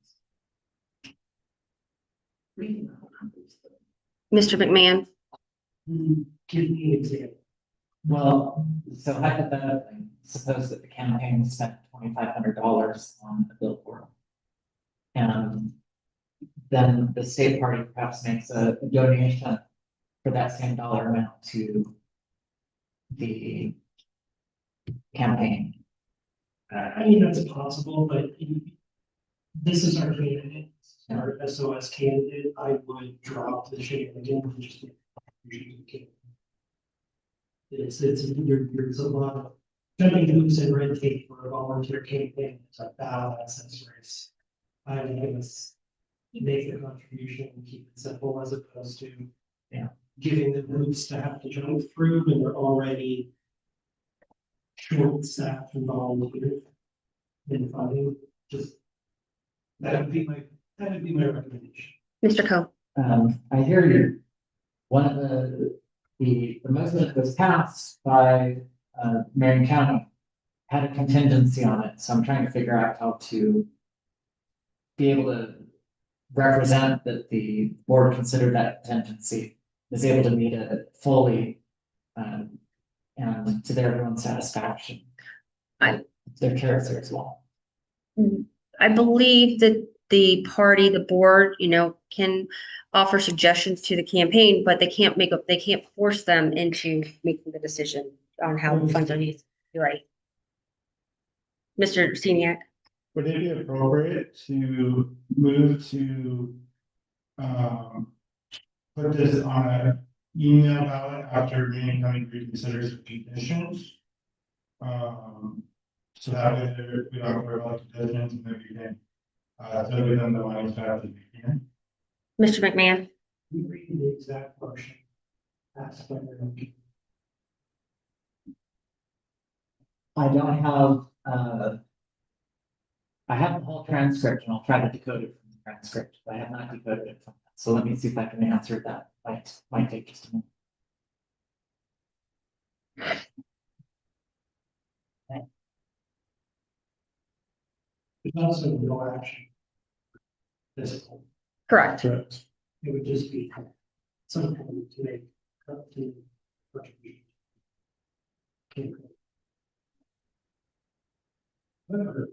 A: Mr. McMahon.
F: Give me an example.
H: Well, so hypothetically, suppose that the campaign spent $2,500 on a billboard. And then the state party perhaps makes a donation for that same dollar amount to the campaign.
F: I mean, that's possible, but this is our candidate, our SOS candidate. I would drop the shenanigans and just make a contribution to the campaign. There's a lot of jumping hoops and red tape for a volunteer campaign. It's a ballot access race. I would give us make the contribution and keep it simple as opposed to giving them hoops to have to jump through when they're already short staffed and volunteers in funding. Just that would be my recommendation.
A: Mr. Coe.
H: I hear you. One of the motion that was passed by Marion County had a contingency on it, so I'm trying to figure out how to be able to represent that the board considered that contingency is able to meet it fully and to everyone's satisfaction. Their character as well.
A: I believe that the party, the board, you know, can offer suggestions to the campaign, but they can't force them into making the decision on how the funds are used. You're right. Mr. Seniak.
D: Would it be appropriate to move to put this on an email ballot after Marion County reconsiders the conditions? So that way we don't worry about the decisions and maybe can so we don't know any fast as we can.
A: Mr. McMahon.
F: We read the exact motion. That's what we're looking.
H: I don't have I have the whole transcript and I'll try to decode it from the transcript, but I have not decoded it from that. So let me see if I can answer that. Might take just a minute.
F: There's also no action. This point.
A: Correct.
F: It would just be something to make up to contribution. Okay. However,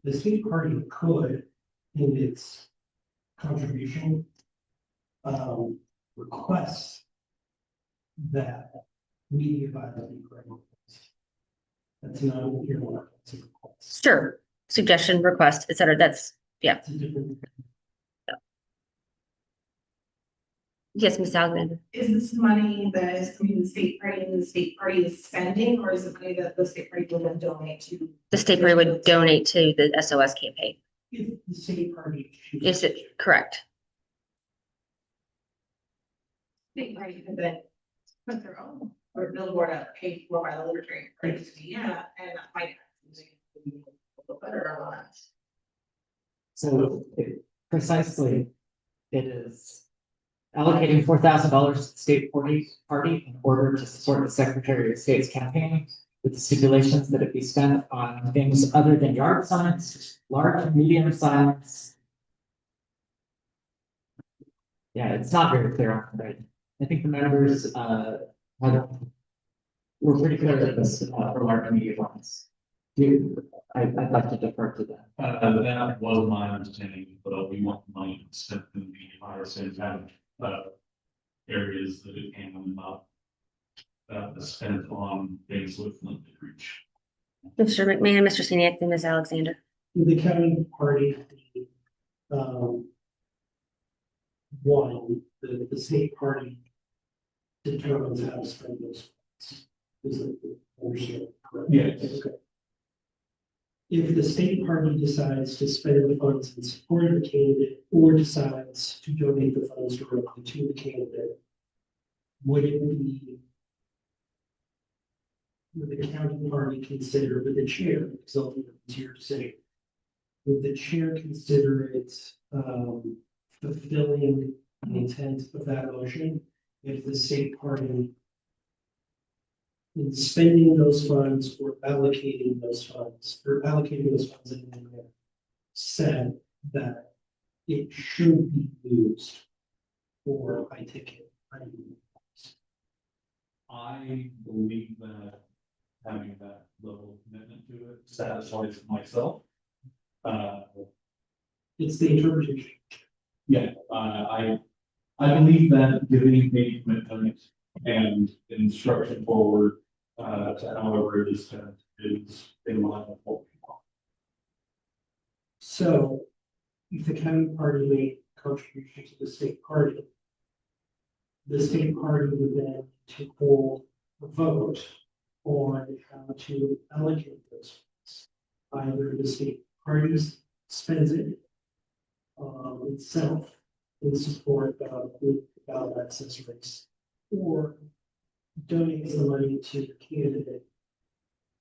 F: the state party could, in its contribution, request that media by the request. That's not what you're wanting to request.
A: Sure. Suggestion, request, et cetera. That's, yeah.
F: It's a different.
A: Yes, Ms. Alexander.
O: Is this money that is coming to the state party and the state party is spending, or is it money that the state party will then donate to?
A: The state party would donate to the SOS campaign.
F: If the state party.
A: Is it correct?
O: State party could then put their own or billboard paid for by the Libertarian Party of Indiana, and that might be a little better on that.
H: So precisely, it is allocating $4,000 to the state party in order to support the Secretary of State's campaign, with the stipulations that it be spent on things other than yard signs, large and medium signs. Yeah, it's not very clear on that. I think the members were pretty clear that this for large and medium ones. I'd like to defer to that.
Q: That was my understanding, but we want the money spent in the RSA kind of areas that it can spent on things with limited reach.
A: Mr. McMahon, Mr. Seniak, and Ms. Alexander.
F: The county party, one, the state party determines how to spend those funds. Is it understood correct?
Q: Yes.
F: Okay. If the state party decides to spend the funds in support of the candidate or decides to donate the funds directly to the candidate, would the county party consider, with the chair, because ultimately it's your decision, would the chair consider it fulfilling the intent of that motion if the state party, in spending those funds or allocating those funds in a manner, said that it should be used for high ticket items?
Q: I believe that having that level of commitment to it satisfies myself.
F: It's the interpretation.
Q: Yeah, I believe that giving a commitment and instruction forward to however it is spent is in line with what we want.
F: So if the county party made a contribution to the state party would then to hold a vote on how to allocate those funds. Either the state party spends it itself in support of the ballot access race, or donates the money to the candidate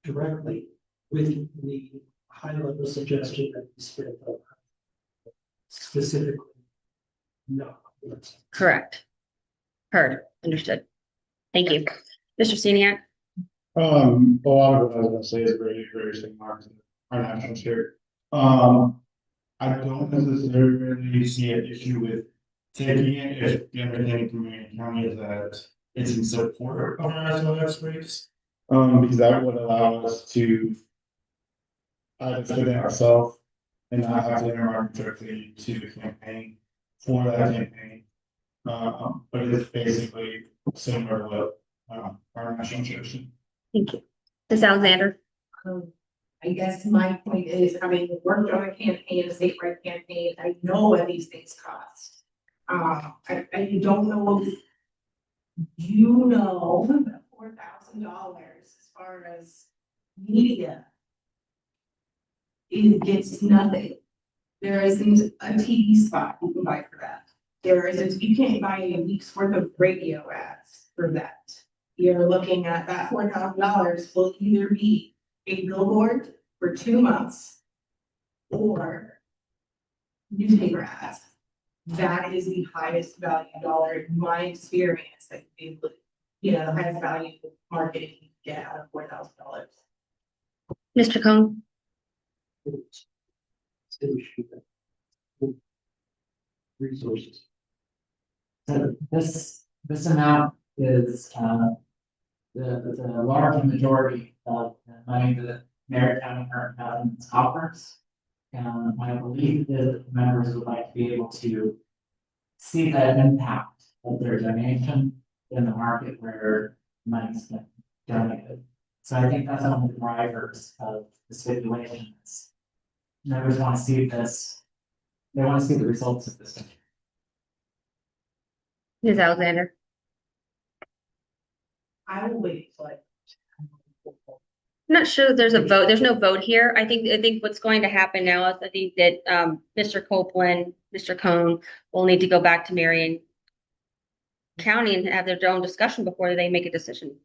F: directly with the high level suggestion that we spend specifically. No.
A: Correct. Heard, understood. Thank you. Mr. Seniak.
D: A lot of what I was gonna say is very similar to our national chair. I don't necessarily see an issue with taking it if the understanding from Marion County is that it's in support of our SLX rates. Because that would allow us to either spend it ourselves and not have to earmark directly to the campaign for that campaign. But it's basically similar to what our national chair said.
A: Thank you. Ms. Alexander.
O: I guess my point is, having worked on a campaign, a statewide campaign, I know what these things cost. I don't know, you know, $4,000 as far as media. It gets nothing. There isn't a TV spot you can buy for that. You can't buy a week's worth of radio ads for that. You're looking at that $4,000 will either be a billboard for 2 months or newspaper ads. That is the highest value dollar in my experience that you know, the highest value marketing you can get out of $4,000.
A: Mr. Cohn.
F: Resources.
H: So this amount is the large majority of the money that Merritt County Current Government offers. And my belief is that the members would like to be able to see the impact of their donation in the market where money's been donated. So I think that's one of the drivers of the stipulations. Members want to see this, they want to see the results of this.
A: Ms. Alexander.
O: I will wait till
A: I'm not sure that there's a vote. There's no vote here. I think what's going to happen now is I think that Mr. Copeland, Mr. Cohn will need to go back to Marion County and have their own discussion before they make a decision.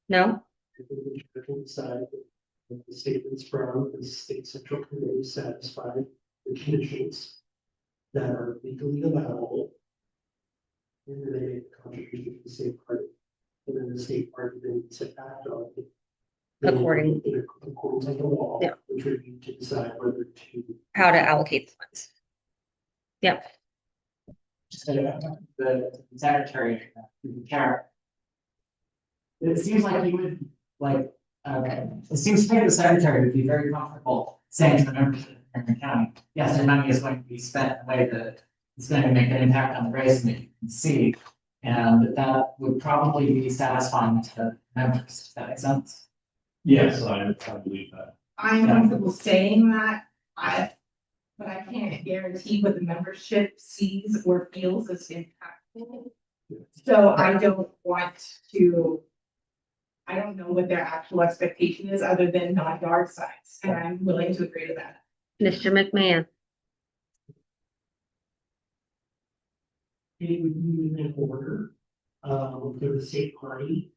A: No?
F: I think we should decide if the statements from the state central committee satisfy the conditions that are legally allowable. And then they make a contribution to the state party. And then the state party then needs to act on it.
A: According.
F: According to the law.
A: Yeah.
F: Which would be to decide whether to.
A: How to allocate the funds. Yep.
H: Just the secretary, the chair. It seems like you would like, it seems to me the secretary would be very comfortable saying to the members of the county, yes, your money is going to be spent in a way that it's going to make an impact on the race that you can see. And that would probably be satisfying to members. Does that make sense?
Q: Yes, I believe that.
O: I'm comfortable saying that, but I can't guarantee what the membership sees or feels as impactful. So I don't know what their actual expectation is other than not yard size, and I'm willing to agree to that.
A: Mr. McMahon.
F: It would be an order, for the state party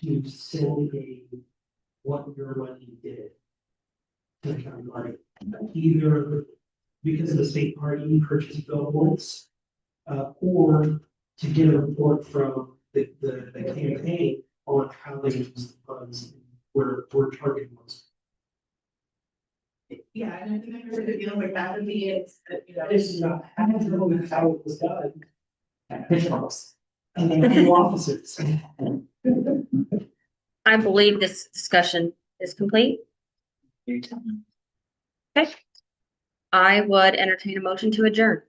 F: to send what your money did to the county party. Either because the state party purchased billboards, or to get a report from the campaign on how they use the funds, where targeting was.
O: Yeah, and if the members of the deal like that would be it,
F: This is not, I don't know how it was done.
H: Pitchforks.
F: And then the officers.
A: I believe this discussion is complete. Okay. I would entertain a motion to adjourn.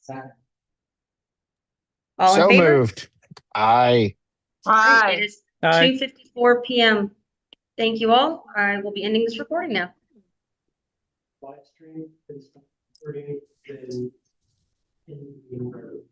H: Sorry.
A: All in
C: So
A: favor?
C: moved. Aye.
A: It is
I: Aye.
A: 2:54 p.m. Thank you all. I will be ending this recording now.
F: Live stream is recording in the